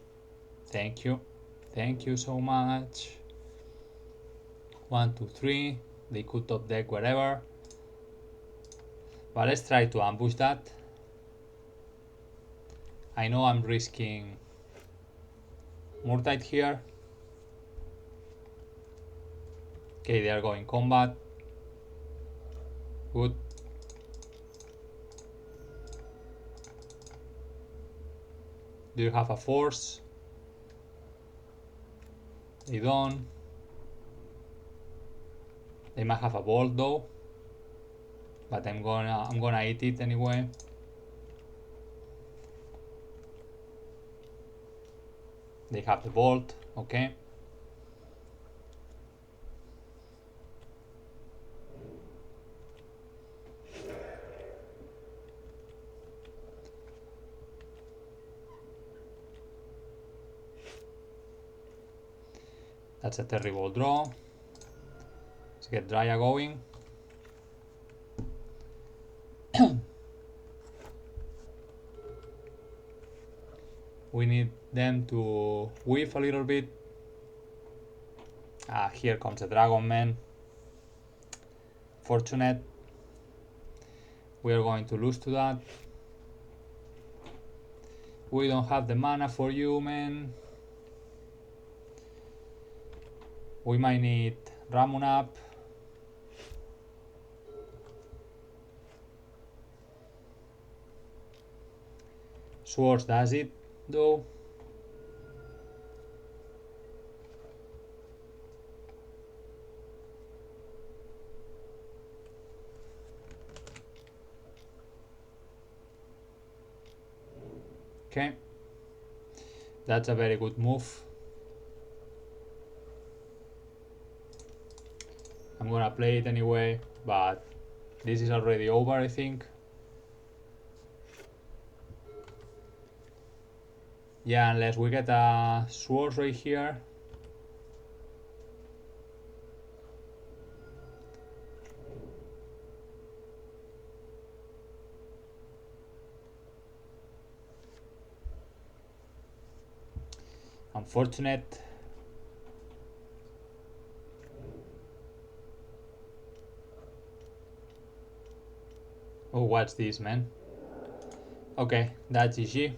Thank you. Thank you so much. 1, 2, 3. They could top deck wherever. But let's try to ambush that. I know I'm risking Murtide here. Okay, they are going combat. Good. Do you have a force? They don't. They might have a bolt though, but I'm gonna eat it anyway. They have the bolt, okay. That's a terrible draw. Let's get DRYAD going. We need them to whiff a little bit. Here comes the Dragon Man. Fortunate. We are going to lose to that. We don't have the mana for you, man. We might need Ramon up. Swords does it though. Okay, that's a very good move. I'm gonna play it anyway, but this is already over, I think. Yeah, unless we get a sword right here. Unfortunate. Oh, what's this, man? Okay, that's GG.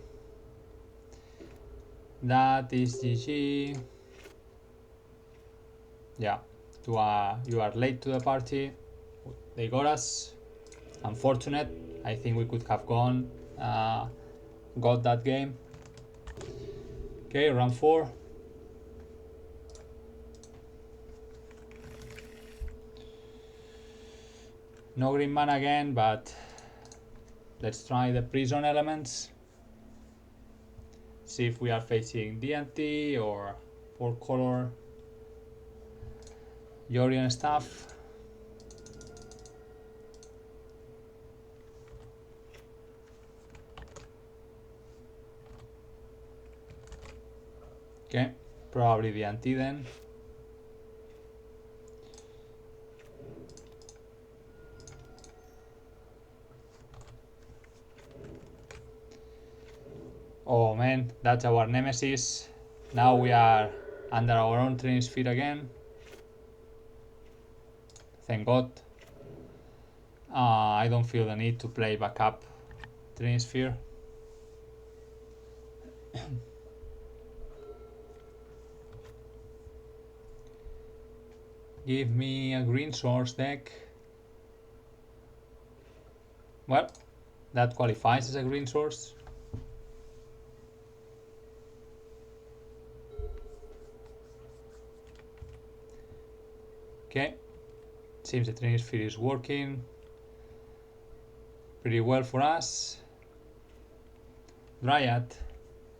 That is GG. Yeah, you are late to the party. They got us. Unfortunate. I think we could have got that game. Okay, round 4. No green mana again, but let's try the prison elements. See if we are facing D&T or 4-color Torion stuff. Okay, probably D&T then. Oh man, that's our nemesis. Now we are under our own training sphere again. Thank God. I don't feel the need to play backup training sphere. Give me a green source deck. Well, that qualifies as a green source. Okay, seems the training sphere is working pretty well for us. Dryad,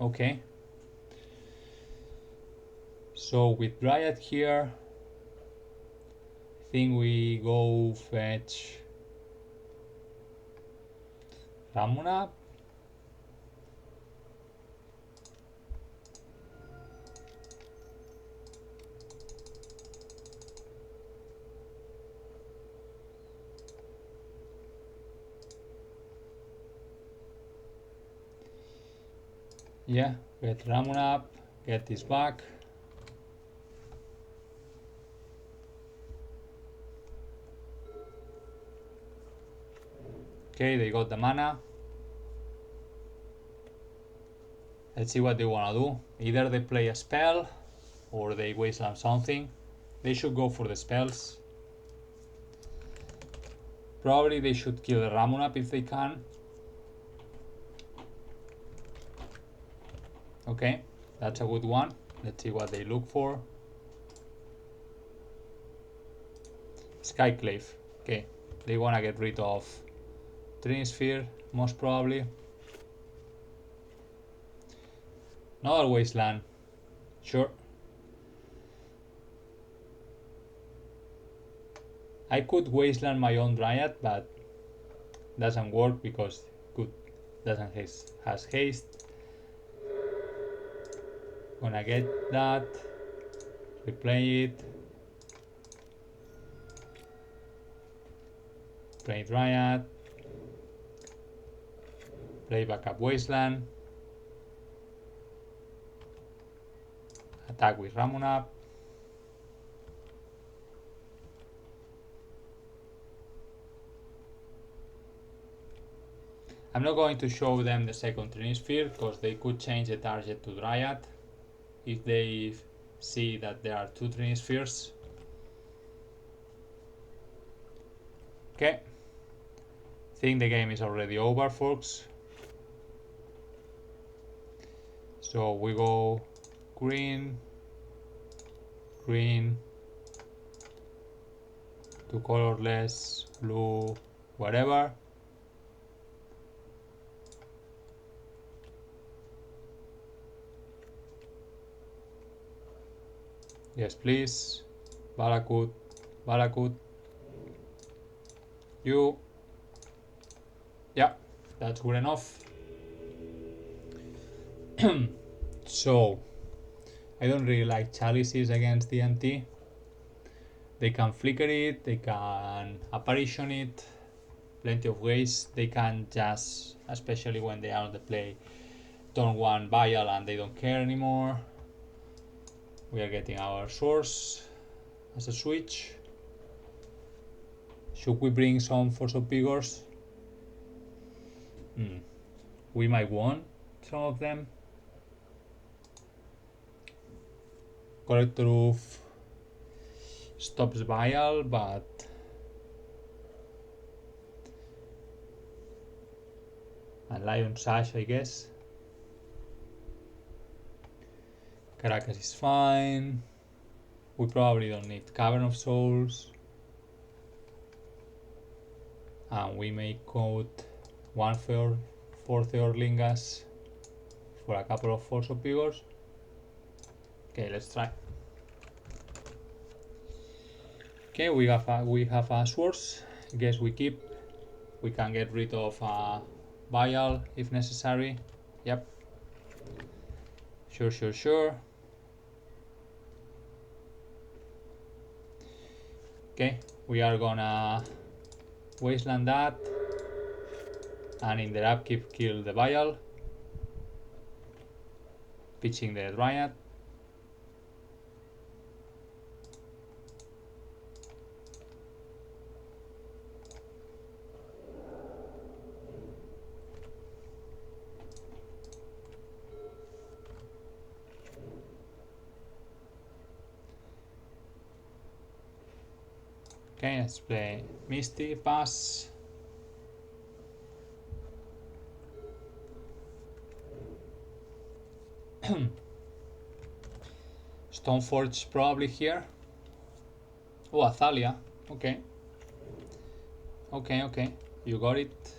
okay. So with Dryad here, I think we go fetch Ramona. Yeah, get Ramon up, get this back. Okay, they got the mana. Let's see what they wanna do. Either they play a spell or they wasteland something. They should go for the spells. Probably they should kill the Ramon up if they can. Okay, that's a good one. Let's see what they look for. Skyclave. Okay, they wanna get rid of Trinisphere, most probably. Another wasteland. Sure. I could wasteland my own Dryad, but doesn't work because good doesn't has haste. Gonna get that, replay it, play Dryad, play backup wasteland, attack with Ramon up. I'm not going to show them the second Trinity Sphere because they could change the target to Dryad if they see that there are two Trinity Spheres. Okay, I think the game is already over, folks. So we go green, green, to colorless, blue, whatever. Yes, please. Valakut, Valakut. You. Yeah, that's good enough. So, I don't really like chalices against D&T. They can flicker it, they can apparition it, plenty of ways. They can just, especially when they are on the play, turn one vial and they don't care anymore. We are getting our source as a switch. Should we bring some Force of Vigors? We might want some of them. Corrector Roof stops vial, but and Lion Sash, I guess. Caracas is fine. We probably don't need Cavern of Souls. And we may code 1/4 Theorlingas for a couple of Force of Vigors. Okay, let's try. Okay, we have a Swords. I guess we keep. We can get rid of a vial if necessary. Yep. Sure. Okay, we are gonna wasteland that, and in the upkeep kill the vial, pitching the Dryad. Okay, let's play Misty, pass. Stoneforge probably here. Oh, Athalia. Okay. Okay. You got it.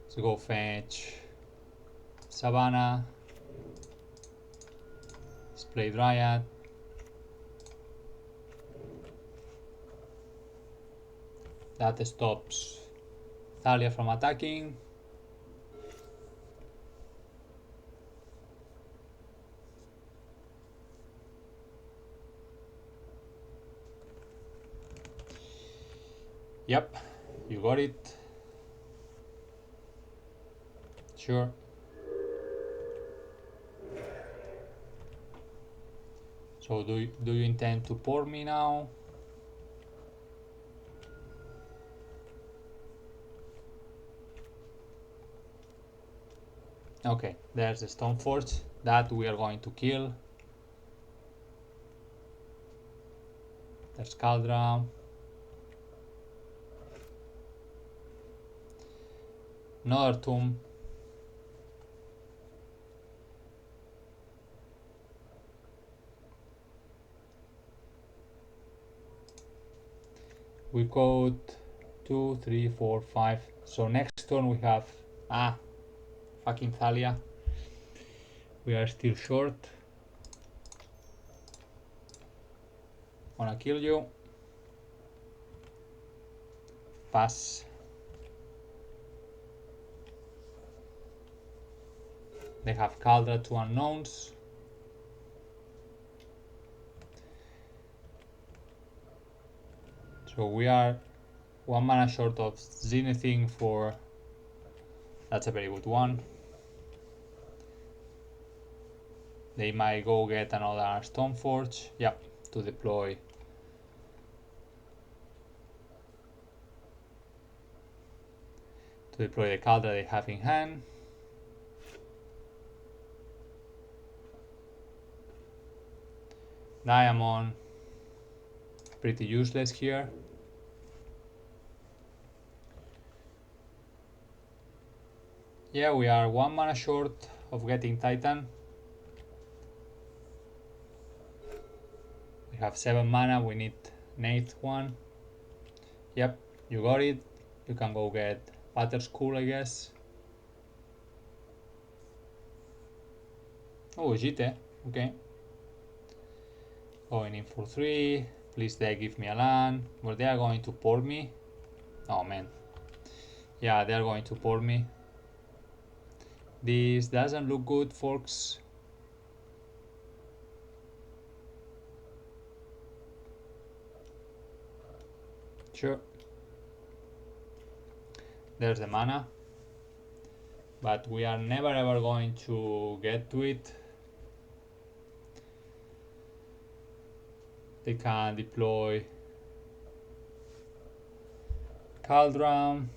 Let's go fetch Savannah. Let's play Dryad. That stops Thalia from attacking. Yep, you got it. Sure. So do you intend to pour me now? Okay, there's the Stoneforge that we are going to kill. There's Caldra. Another tomb. We code 2, 3, 4, 5. So next turn we have fucking Thalia. We are still short. Wanna kill you. Pass. They have Caldra, 2 unknowns. So we are 1 mana short of Zenithing for. That's a very good one. They might go get another Stoneforge. Yep, to deploy the card that they have in hand. Diamond, pretty useless here. Yeah, we are 1 mana short of getting Titan. We have 7 mana, we need an 8th one. Yep, you got it. You can go get Butter School, I guess. Oh, Jite, okay. Going in for 3. Please they give me a land. Well, they are going to pour me. Oh man. Yeah, they are going to pour me. This doesn't look good, folks. Sure. There's the mana. But we are never ever going to get to it. They can deploy Cauldron.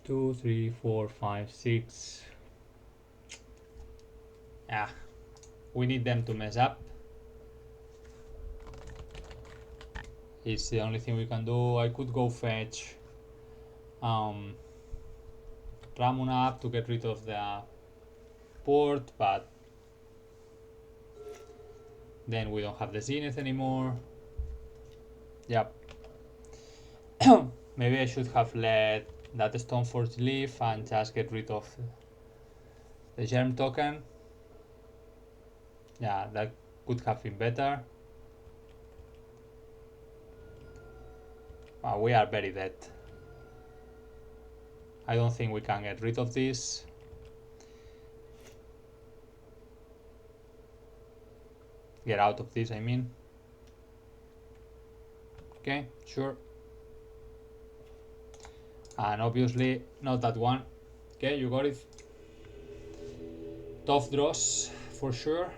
Two, 3, 4, 5, 6. Yeah, we need them to mess up. It's the only thing we can do. I could go fetch Ramuna up to get rid of the port, but then we don't have the Zenith anymore. Yep. Maybe I should have let that Stoneforge leave and just get rid of the Germ token. Yeah, that could have been better. We are very dead. I don't think we can get rid of this. Get out of this, I mean. Okay, sure. And obviously not that one. Okay, you got it. Tough draws for sure.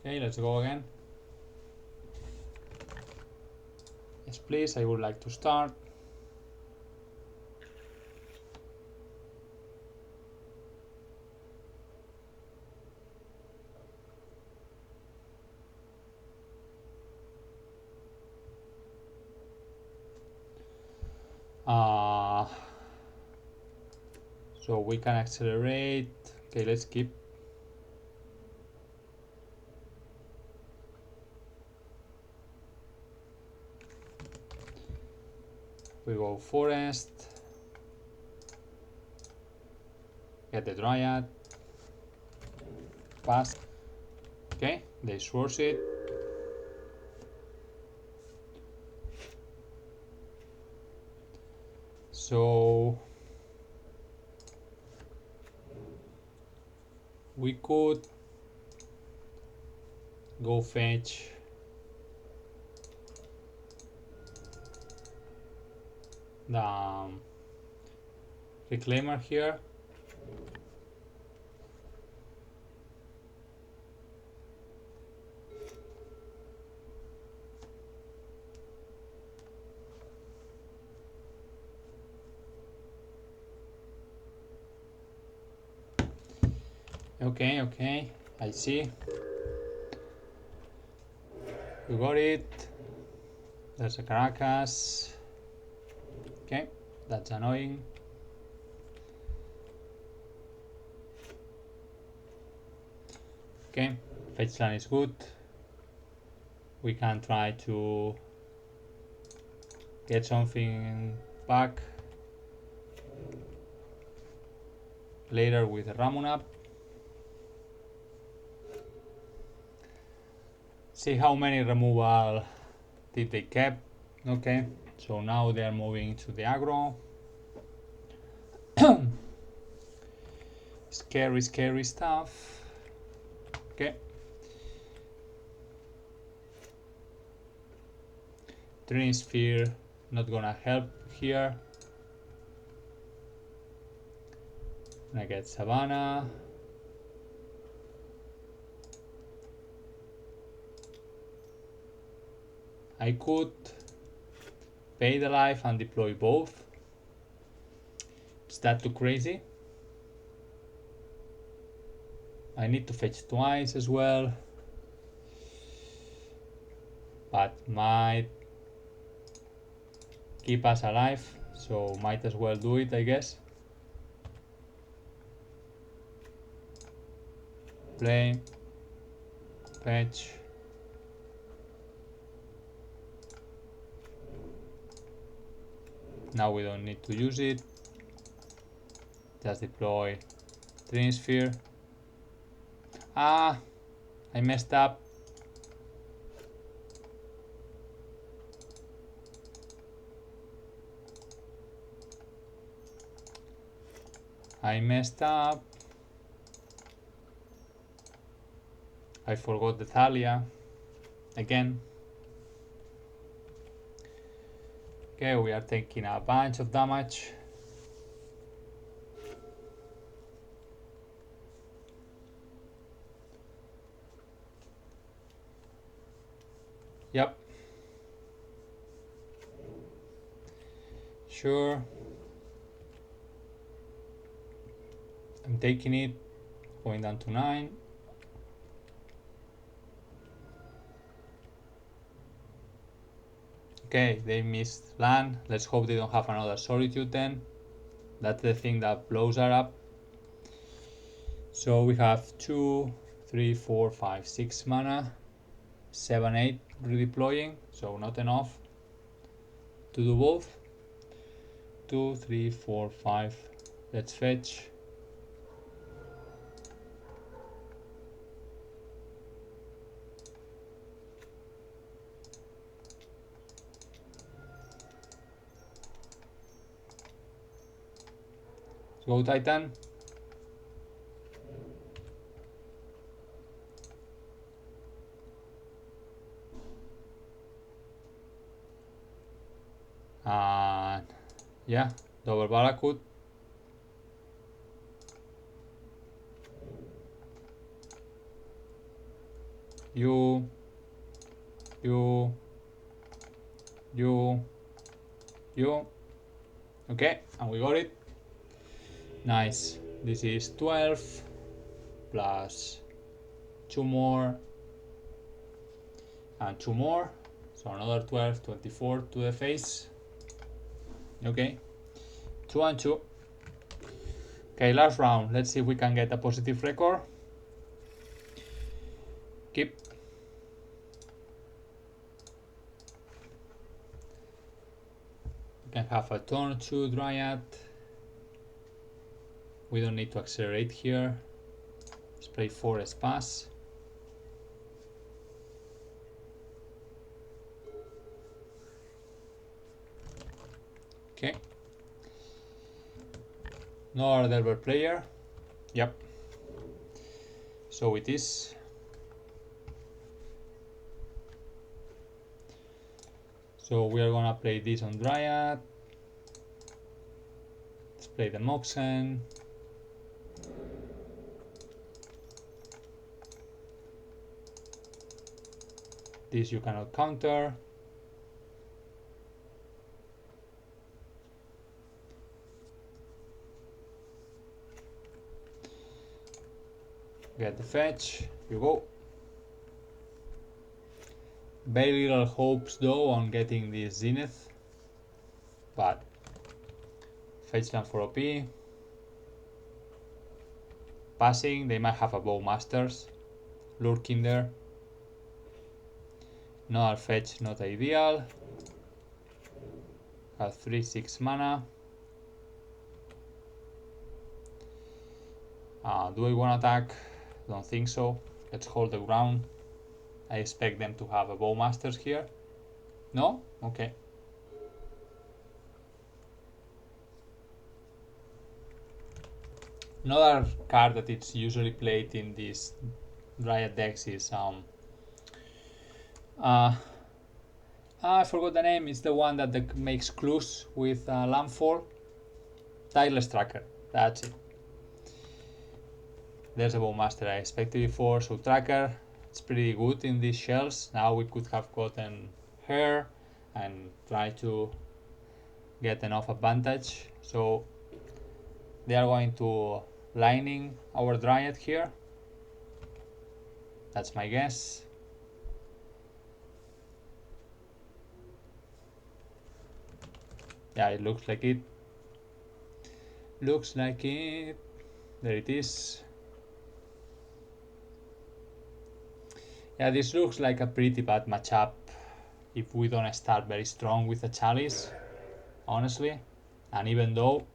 Okay, let's go again. Yes, please, I would like to start. So we can accelerate. Okay, let's keep. We go forest. Get the Dryad. Pass. Okay, they source it. So we could go fetch the Reclaimer here. Okay, I see. You got it. There's a Caracas. Okay, that's annoying. Okay, fetch land is good. We can try to get something back later with a Ramunap. See how many removal did they kept. Okay, so now they are moving to the aggro. Scary stuff. Okay. Dream Sphere not gonna help here. I get Savannah. I could pay the life and deploy both. Is that too crazy? I need to fetch twice as well, but might keep us alive, so might as well do it, I guess. Play, fetch. Now we don't need to use it. Just deploy Trinisphere. Ah, I messed up. I messed up. I forgot the Thalia again. Okay, we are taking a bunch of damage. Yep. Sure. I'm taking it, going down to 9. Okay, they missed land. Let's hope they don't have another Solitude then. That's the thing that blows her up. So we have 2, 3, 4, 5, 6 mana. 7, 8 redeploying, so not enough to do both. 2, 3, 4, 5. Let's fetch. Go Titan. And yeah, double Valakut. You. Okay, and we got it. Nice. This is 12 plus 2 more and 2 more, so another 12, 24 to the face. Okay, 2 and 2. Okay, last round. Let's see if we can get a positive record. Keep. We can have a turn or 2 Dryad. We don't need to accelerate here. Let's play 4 Spas. Okay. No other player. Yep. So it is. So we are gonna play this on Dryad. Let's play the Moxen. This you cannot counter. Get the fetch, you go. Very little hopes though on getting this Zenith, but fetch land for OP. Passing, they might have a Bowmasters lurking there. Another fetch, not ideal. Have 3, 6 mana. Do I want to attack? Don't think so. Let's hold the ground. I expect them to have a Bowmasters here. No? Okay. Another card that it's usually played in these Dryad decks is I forgot the name. It's the one that makes clues with landfall. Tireless Tracker. That's it. There's a Bowmaster I expected before, so Tracker, it's pretty good in these shells. Now we could have gotten her and try to get enough advantage. So they are going to lining our Dryad here. That's my guess. Yeah, it looks like it. Looks like it. There it is. Yeah, this looks like a pretty bad matchup if we don't start very strong with the Chalice, honestly. And even though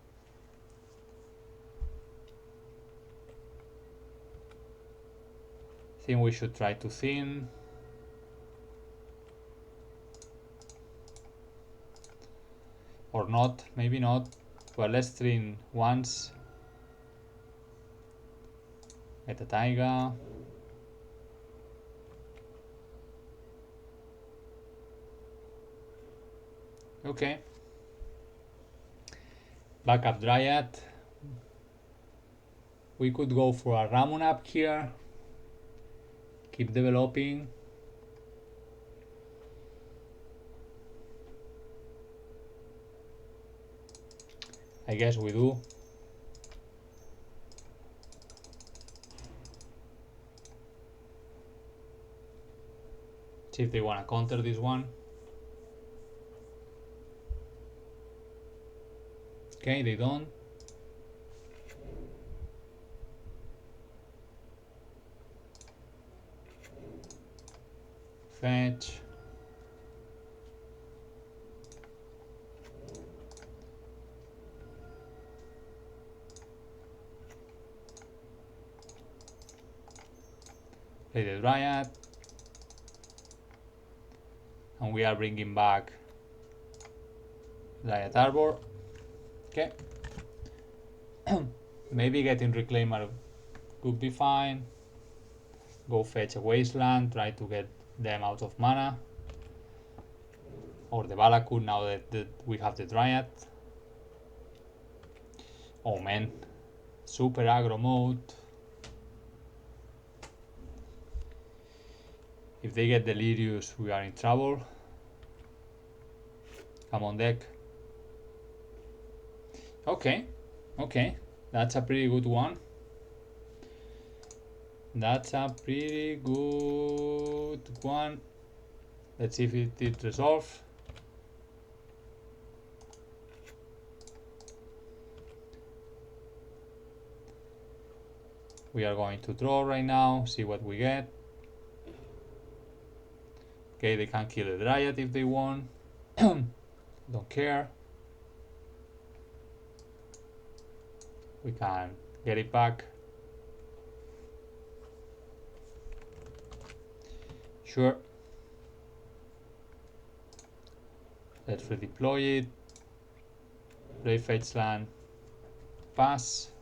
I think we should try to thin. Or not, maybe not. Well, let's thin once. Get a Taiga. Okay. Backup Dryad. We could go for a Ramon up here. Keep developing. I guess we do. See if they want to counter this one. Okay, they don't. Fetch. Play the Dryad. And we are bringing back Dryad Arbor. Okay. Maybe getting Reclaimer could be fine. Go fetch a Wasteland, try to get them out of mana. Or the Valakut now that we have the Dryad. Oh man, super aggro mode. If they get Delirious, we are in trouble. Come on, deck. Okay, okay, that's a pretty good one. That's a pretty good one. Let's see if it did resolve. We are going to draw right now, see what we get. Okay, they can kill the Dryad if they want. Don't care. We can get it back. Sure. Let's redeploy it. Play fetch land. Pass.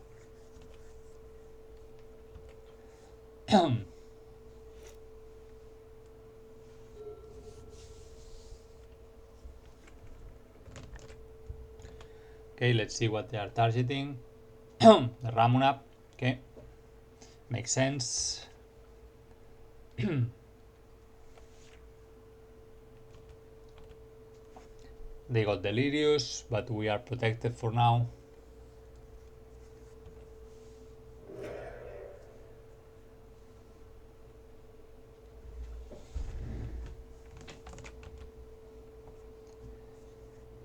Okay, let's see what they are targeting. The Ramon up. Okay, makes sense. They got Delirious, but we are protected for now.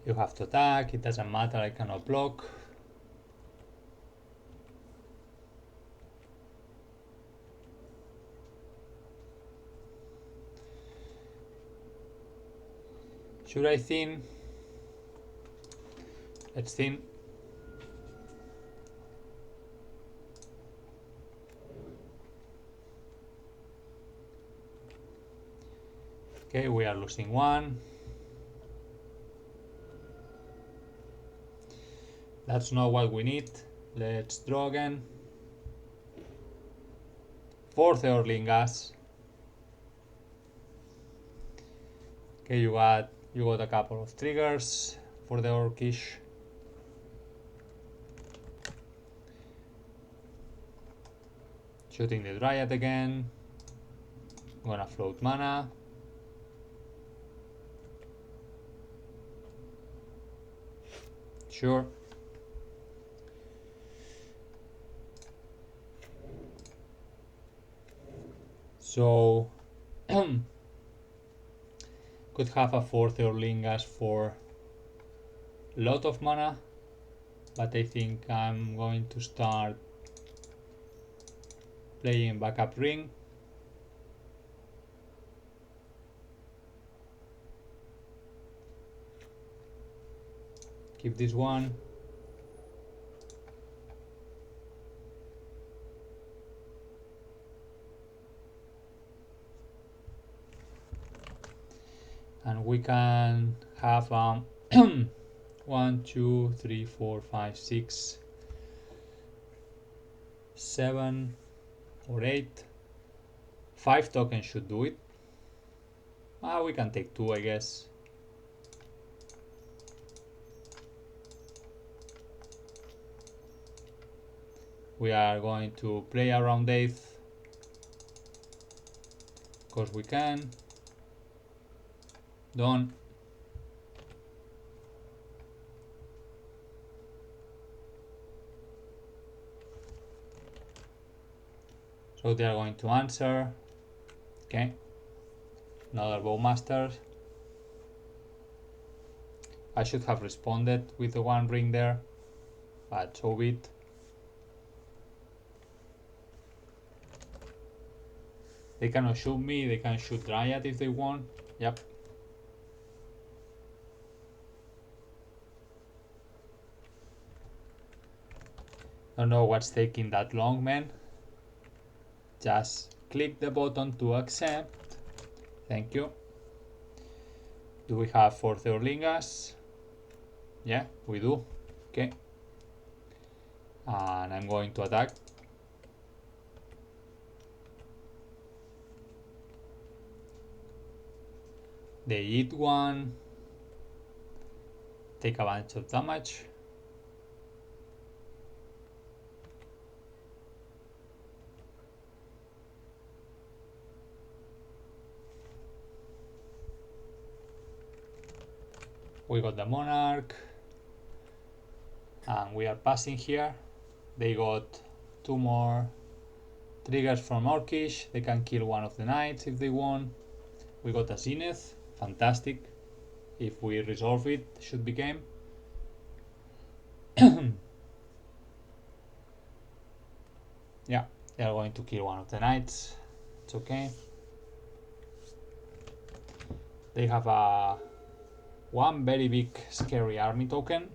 You have to attack, it doesn't matter, I cannot block. Should I thin? Let's thin. Okay, we are losing one. That's not what we need. Let's draw again. Fourth Eorlingas. Okay, you got a couple of triggers for the Orcish. Shooting the Dryad again. Gonna float mana. Sure. So could have a 4th Orlingas for a lot of mana, but I think I'm going to start playing backup ring. Keep this one. And we can have 1, 2, 3, 4, 5, 6, 7 or 8. 5 tokens should do it. We can take 2, I guess. We are going to play around 8th because we can. Done. So they are going to answer. Okay. Another Bowmaster. I should have responded with the 1 ring there, but so be it. They cannot shoot me, they can shoot Dryad if they want. Yep. Don't know what's taking that long, man. Just click the button to accept. Thank you. Do we have 4 Theorlingas? Yeah, we do. Okay. And I'm going to attack. They eat 1. Take a bunch of damage. We got the Monarch. And we are passing here. They got 2 more triggers from Orcish. They can kill 1 of the knights if they want. We got a Zenith. Fantastic. If we resolve it, should be game. Yeah, they are going to kill 1 of the knights. It's okay. They have a 1 very big scary army token.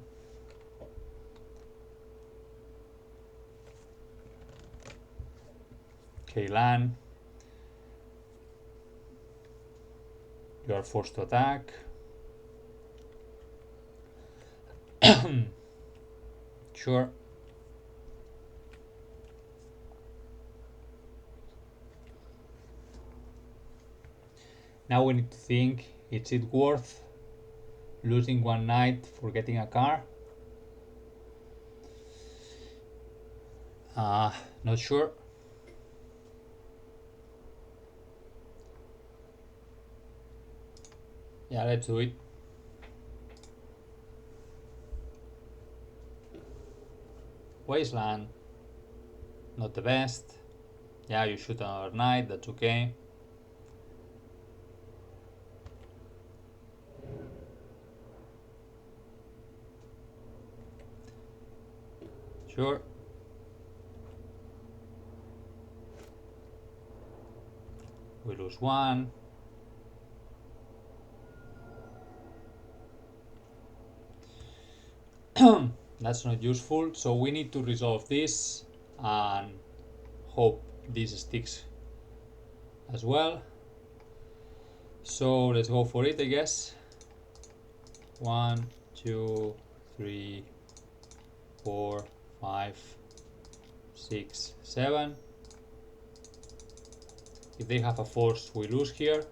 Okay, land. You are forced to attack. Sure. Now we need to think, is it worth losing 1 knight for getting a car? Not sure. Yeah, let's do it. Wasteland. Not the best. Yeah, you shoot another knight, that's okay. Sure. We lose 1. That's not useful, so we need to resolve this and hope this sticks as well. So let's go for it, I guess. 1, 2, 3, 4, 5, 6, 7. If they have a force, we lose here.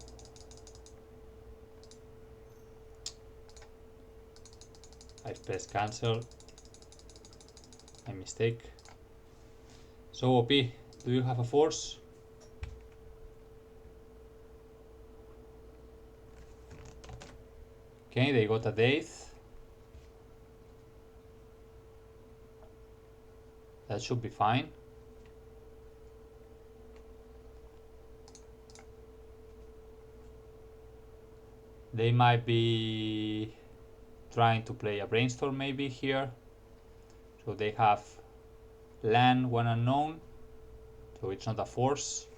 I pressed cancel. My mistake. So OP, do you have a force? Okay, they got a death. That should be fine. They might be trying to play a brainstorm maybe here. So they have land, one unknown. So it's not a force.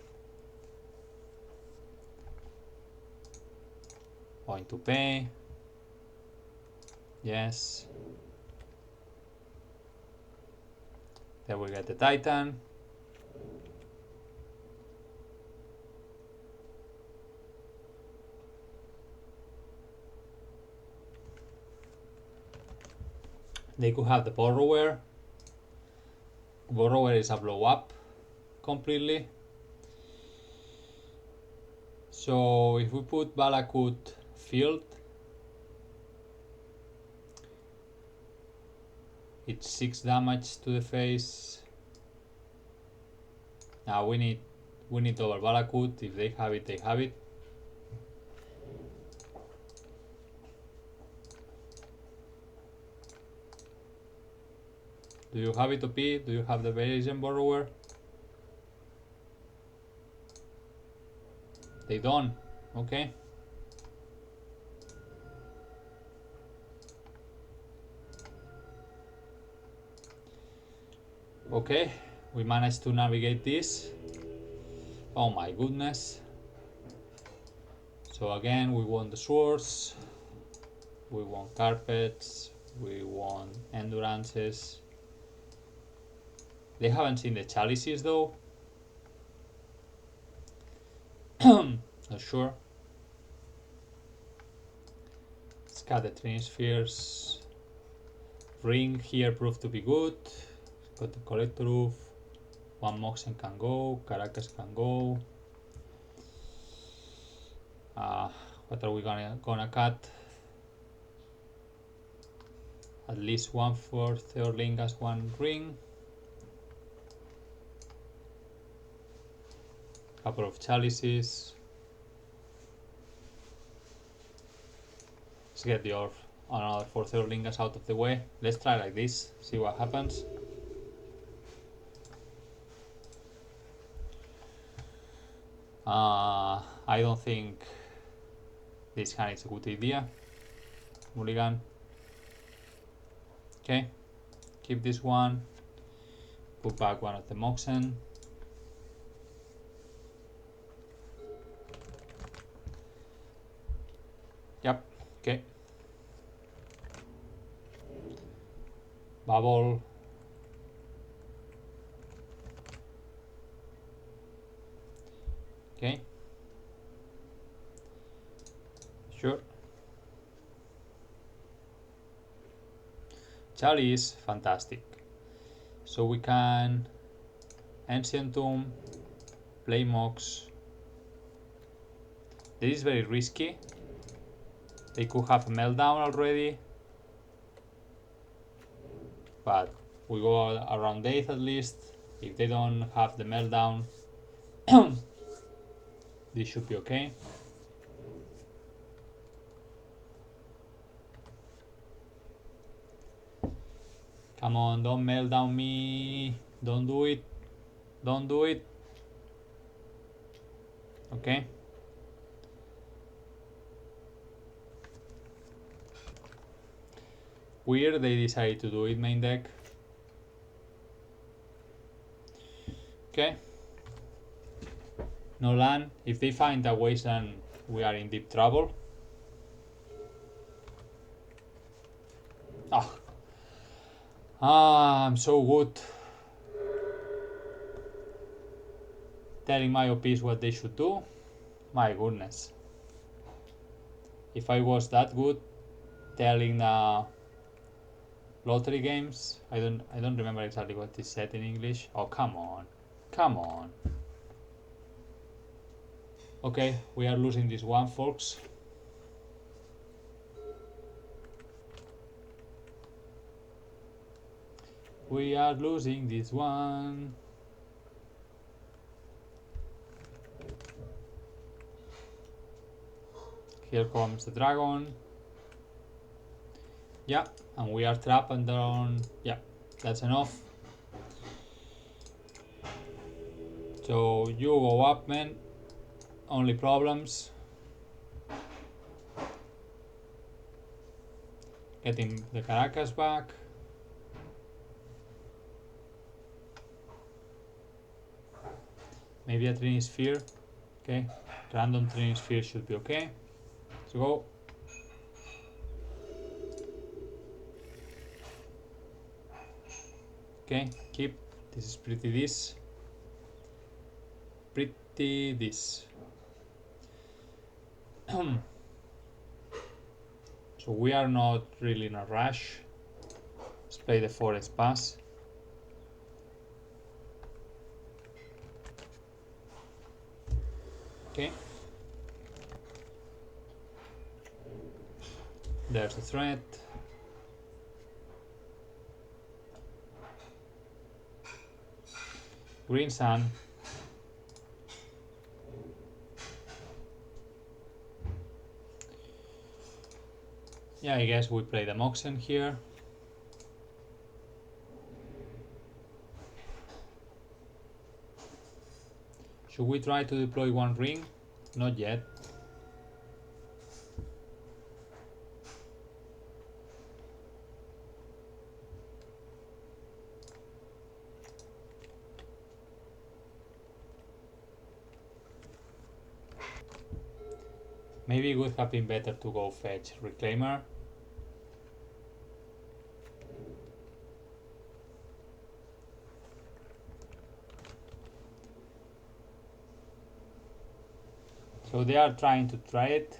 Going to pay. Yes. Then we get the Titan. They could have the Borrower. Borrower is a blow up completely. So if we put Valakut Field, it's 6 damage to the face. Now we need double Valakut. If they have it, they have it. Do you have it OP? Do you have the Variation Borrower? They don't. Okay. Okay, we managed to navigate this. Oh my goodness. So again, we want the swords, we want carpets, we want endurances. They haven't seen the chalices though. Not sure. Scatter Train Spheres. Ring here proved to be good. Got the Collector Roof. One Moxen can go. Caracas can go. What are we gonna cut? At least one for Theorlingas, one ring. Couple of chalices. Let's get the orb. Another 4 Theorlingas out of the way. Let's try like this, see what happens. I don't think this hand is a good idea. Mulligan. Okay, keep this one. Put back one of the Moxen. Yep, okay. Bubble. Okay. Sure. Chalice, fantastic. So we can Ancient Tomb, play Mox. This is very risky. They could have a meltdown already. But we go around 8 at least. If they don't have the meltdown, this should be okay. Come on, don't meltdown me. Don't do it. Don't do it. Okay. Weird they decided to do it main deck. Okay. No land. If they find a wasteland, we are in deep trouble. I'm so good. Telling my OPs what they should do. My goodness. If I was that good, telling the lottery games, I don't remember exactly what is said in English. Oh, come on. Come on. Okay, we are losing this one, folks. We are losing this one. Here comes the dragon. Yeah, and we are trapped under. Yeah, that's enough. So you go up, man. Only problems. Getting the Caracas back. Maybe a Trini Sphere. Okay, random Trini Sphere should be okay. Let's go. Okay, keep. This is pretty this. Pretty this. So we are not really in a rush. Let's play the Forest Pass. Okay. There's the threat. Green Sun. Yeah, I guess we play the Moxen here. Should we try to deploy one ring? Not yet. Maybe it would have been better to go fetch Reclaimer. So they are trying to try it.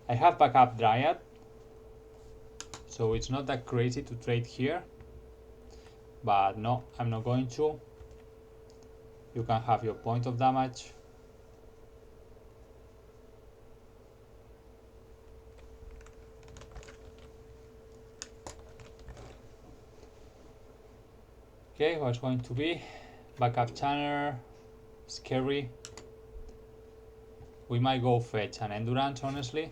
I have backup Dryad, so it's not that crazy to trade here. But no, I'm not going to. You can have your point of damage. Okay, what's going to be? Backup channel, scary. We might go fetch an Endurance, honestly.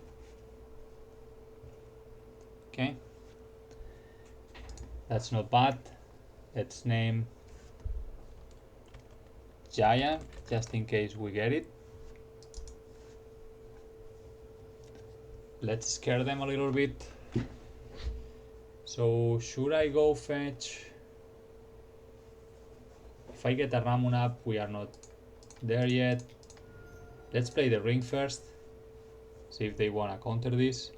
Okay. That's not bad. Let's name Giant, just in case we get it. Let's scare them a little bit. So should I go fetch? If I get a Ramon up, we are not there yet. Let's play the ring first. See if they wanna counter this.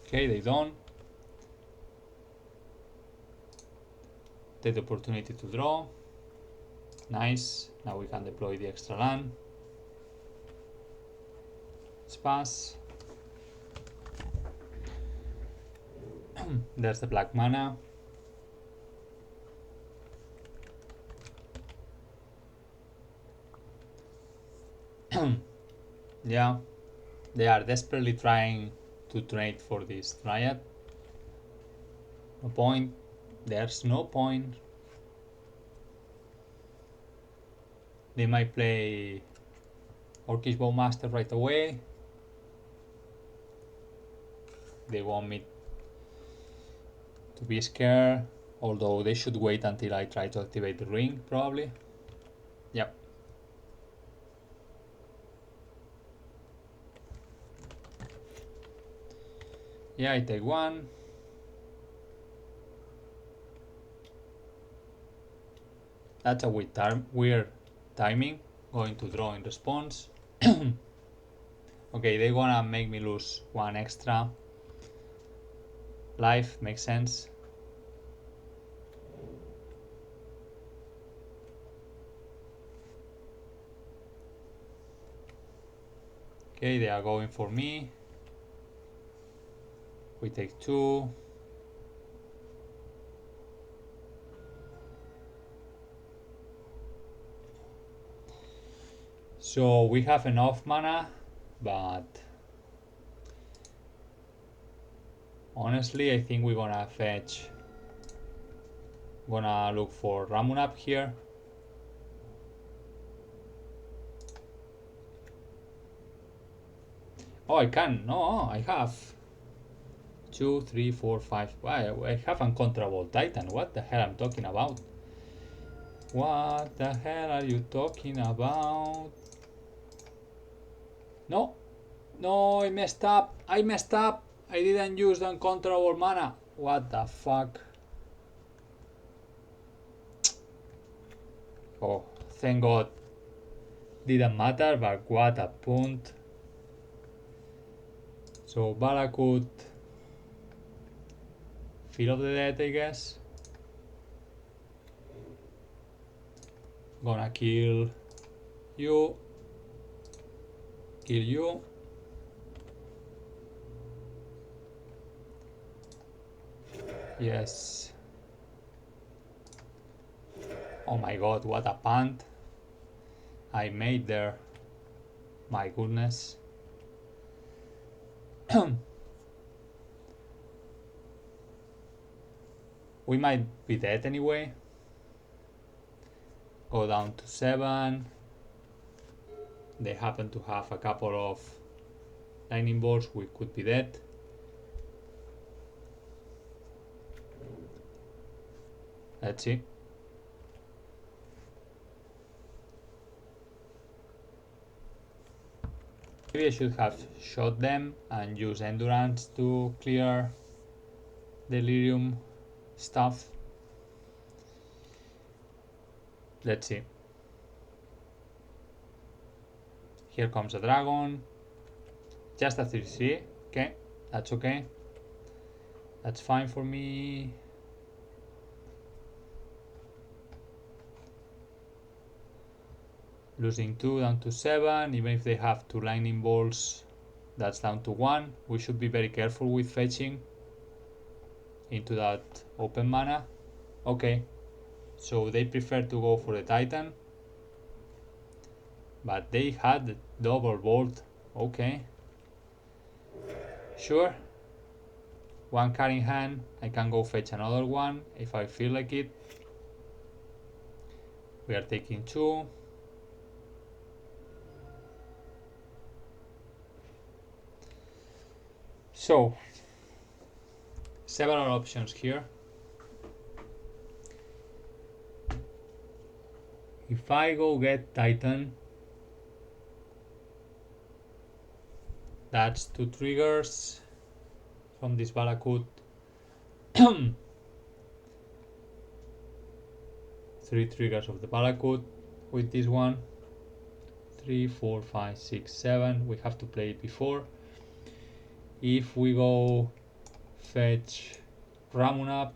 Okay, they don't. Take the opportunity to draw. Nice. Now we can deploy the extra land. Let's pass. There's the black mana. Yeah, they are desperately trying to trade for this Dryad. No point. There's no point. They might play Orcish Bowmaster right away. They want me to be scared, although they should wait until I try to activate the ring, probably. Yep. Yeah, I take one. That's a weird timing, going to draw in response. Okay, they wanna make me lose one extra life, makes sense. Okay, they are going for me. We take two. So we have enough mana but honestly I think we're gonna fetch, gonna look for Ramunap here. Oh, I can, no, I have 2, 3, 4, 5. I have uncontrollable Titan. What the hell I'm talking about? What the hell are you talking about? No, no, I messed up. I messed up. I didn't use the uncontrollable mana. What the fuck? Oh, thank God. Didn't matter, but what a punt. So Valakut, Feel of the Dead, I guess. Gonna kill you. Kill you. Yes. Oh my God, what a punt I made there. My goodness. We might be dead anyway. Go down to 7. They happen to have a couple of lightning bolts. We could be dead. Let's see. Maybe I should have shot them and use endurance to clear delirium stuff. Let's see. Here comes a dragon. Just a 3-3. Okay, that's okay. That's fine for me. Losing 2 down to 7. Even if they have 2 lightning bolts, that's down to 1. We should be very careful with fetching into that open mana. Okay, so they prefer to go for the Titan, but they had the double bolt. Okay, sure. 1 card in hand. I can go fetch another one if I feel like it. We are taking 2. So, several options here. If I go get Titan, that's 2 triggers from this Valakut. 3 triggers of the Valakut with this one. 3, 4, 5, 6, 7. We have to play it before. If we go fetch Ramunap,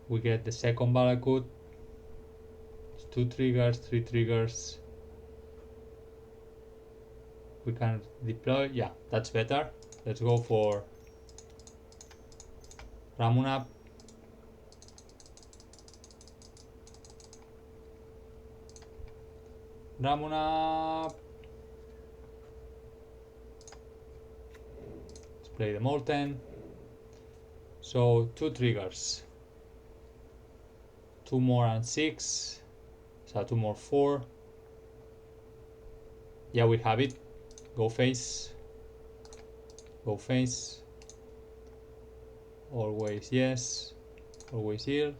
we get the second Valakut. It's 2 triggers, 3 triggers. We can deploy. Yeah, that's better. Let's go for Ramunap. Ramunap. Let's play the Molten. So 2 triggers. 2 more and 6. So 2 more 4. Yeah, we have it. Go face. Go face. Always yes. Always heal.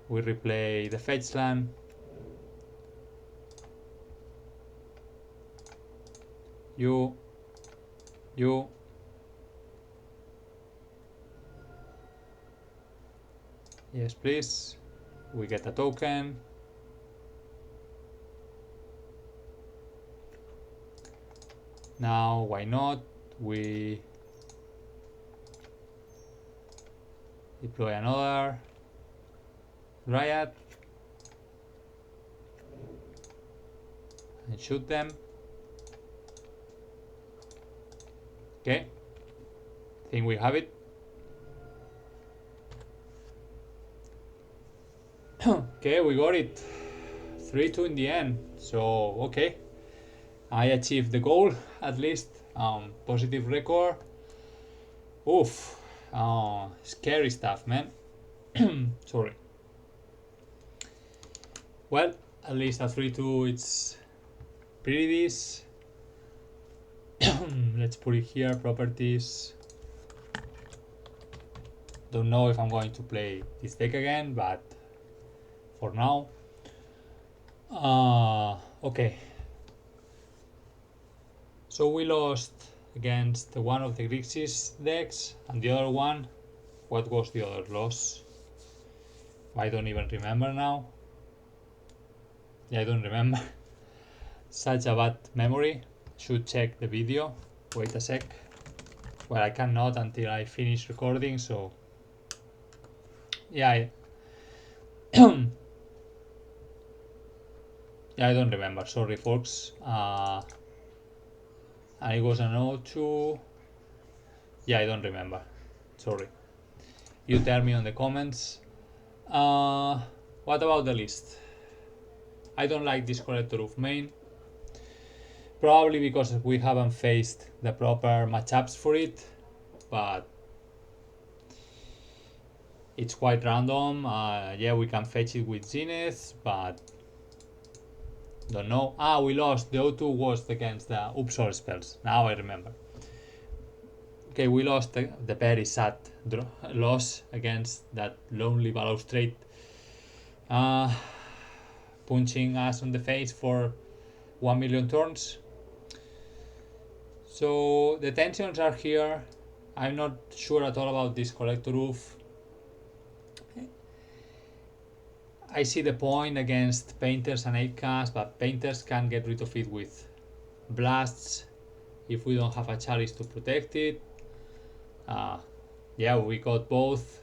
We replay the fetch land. You. Yes, please. We get a token. Now, why not? We deploy another DRYAD and shoot them. Okay, I think we have it. Okay, we got it. 3-2 in the end. So, okay. I achieved the goal, at least. Positive record. Oof. Scary stuff, man. Sorry. Well, at least a 3-2, it's pretty decent. Let's put it here, properties. Don't know if I'm going to play this deck again, but for now. Okay. So we lost against one of the Grixis decks, and the other one, what was the other loss? I don't even remember now. Yeah, I don't remember. Such a bad memory. Should check the video. Wait a sec. Well, I cannot until I finish recording, so yeah. Yeah, I don't remember. Sorry, folks. And it was an 0-2. Yeah, I don't remember. Sorry. You tell me on the comments. What about the list? I don't like this collector of main. Probably because we haven't faced the proper matchups for it, but it's quite random. Yeah, we can fetch it with Zenith, but don't know. We lost. The 0-2 was against the Upsol spells. Now I remember. Okay, we lost the very sad loss against that lonely balustrade, punching us on the face for 1 million turns. So the tensions are here. I'm not sure at all about this collector roof. I see the point against painters and 8-cast, but painters can get rid of it with blasts if we don't have a chalice to protect it. Yeah, we got both.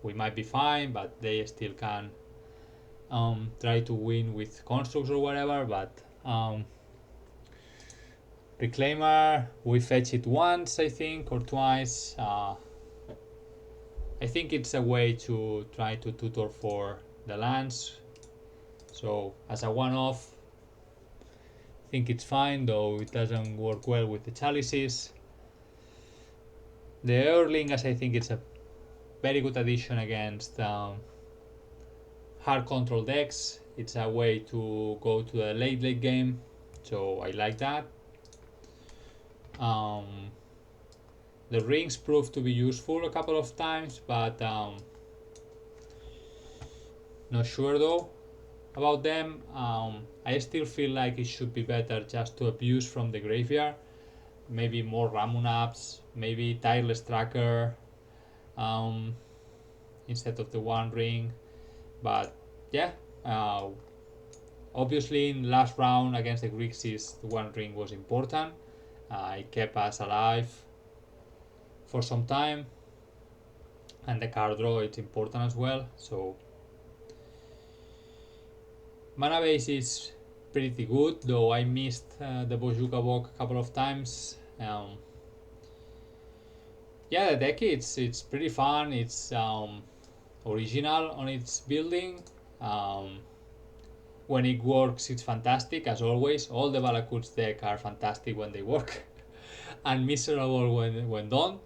We might be fine, but they still can try to win with constructs or whatever. But Reclaimer, we fetch it once, I think, or twice. I think it's a way to try to tutor for the lands. So as a one-off, I think it's fine, though it doesn't work well with the chalices. The Earlingas, I think it's a very good addition against hard control decks. It's a way to go to the late game, so I like that. The rings proved to be useful a couple of times, but not sure though about them. I still feel like it should be better just to abuse from the graveyard. Maybe more Ramun ups, maybe Tireless Tracker instead of the one ring. But yeah, obviously in last round against the Grixis, the one ring was important. It kept us alive for some time, and the card draw is important as well. So mana base is pretty good, though I missed the Bojuka Bok a couple of times. Yeah, the deck it's pretty fun. It's original on its building. When it works, it's fantastic as always. All the Valakut deck are fantastic when they work, and miserable when done.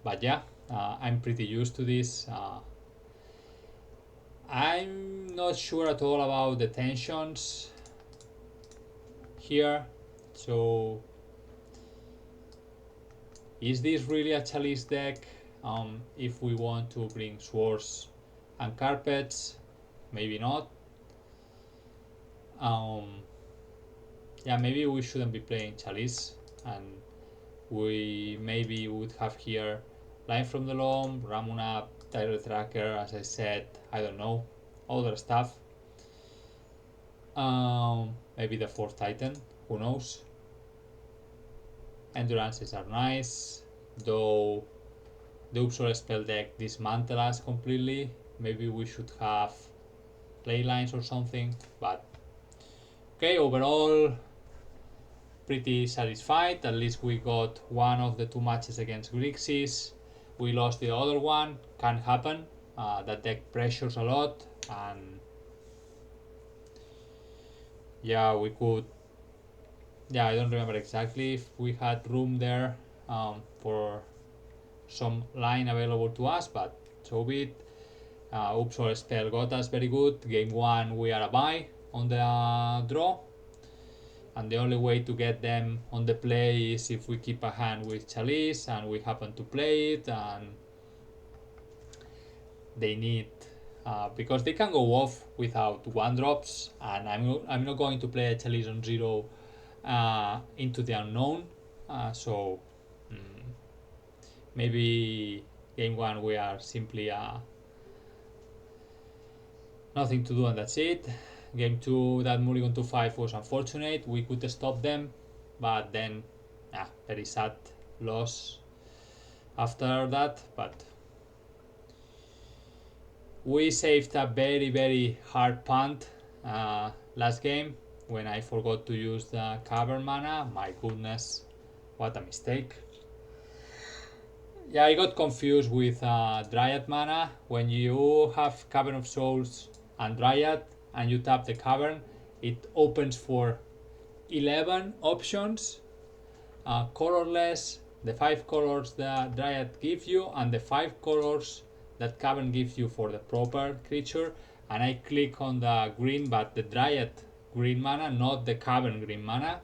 But yeah, I'm pretty used to this. I'm not sure at all about the tensions here. So is this really a chalice deck? If we want to bring swords and carpets, maybe not. Yeah, maybe we shouldn't be playing chalice, and we maybe would have here Line from the Loam, Ramun up, Tyrell Tracker, as I said, I don't know, other stuff. Maybe the 4th Titan, who knows. Endurances are nice, though the Upsala spell deck dismantle us completely. Maybe we should have play lines or something, but okay, overall pretty satisfied. At least we got one of the 2 matches against Grixis. We lost the other one, can happen. That deck pressures a lot, and yeah, we could. Yeah, I don't remember exactly if we had room there for some line available to us, but so be it. Upsol spell got us very good. Game 1 we are a bye on the draw, and the only way to get them on the play is if we keep a hand with Chalice and we happen to play it, and they need because they can go off without 1-drops, and I'm not going to play a Chalice on 0 into the unknown, so maybe game 1 we are simply nothing to do and that's it. Game 2, that mulligan to 5 was unfortunate, we could stop them, but then very sad loss after that. But we saved a very hard punt last game when I forgot to use the cavern mana. My goodness, what a mistake. Yeah, I got confused with Dryad mana. When you have Cavern of Souls and Dryad and you tap the cavern, it opens for 11 options, colorless, the 5 colors that Dryad gives you, and the 5 colors that Cavern gives you for the proper creature. And I click on the green, but the Dryad green mana, not the Cavern green mana.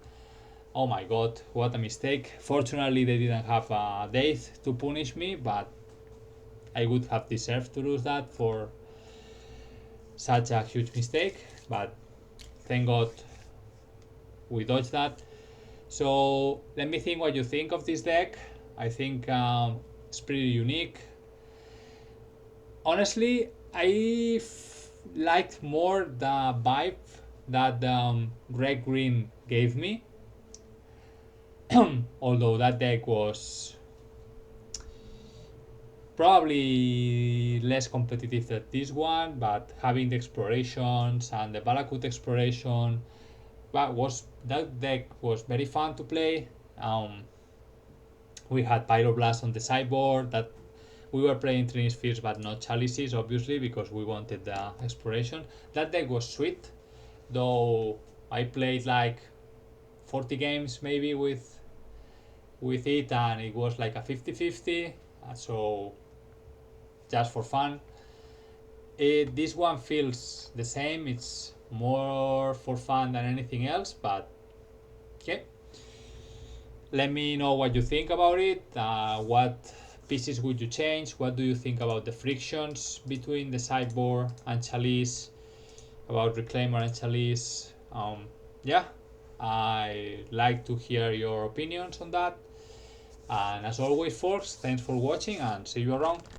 Oh my god, what a mistake. Fortunately they didn't have a death to punish me, but I would have deserved to lose that for such a huge mistake. But thank god we dodged that. So let me think what you think of this deck. I think it's pretty unique. Honestly, I liked more the vibe that red green gave me. Although that deck was probably less competitive than this one, but having the explorations and the Valakut exploration, that deck was very fun to play. We had Pyroblast on the sideboard. That we were playing Trinispheres but not Chalices, obviously, because we wanted the exploration. That deck was sweet, though I played like 40 games maybe with it, and it was like a 50-50, so just for fun. This one feels the same, it's more for fun than anything else, but okay. Let me know what you think about it. What pieces would you change? What do you think about the frictions between the sideboard and Chalice, about Reclaimer and Chalice? Yeah, I like to hear your opinions on that. And as always, folks, thanks for watching and see you around.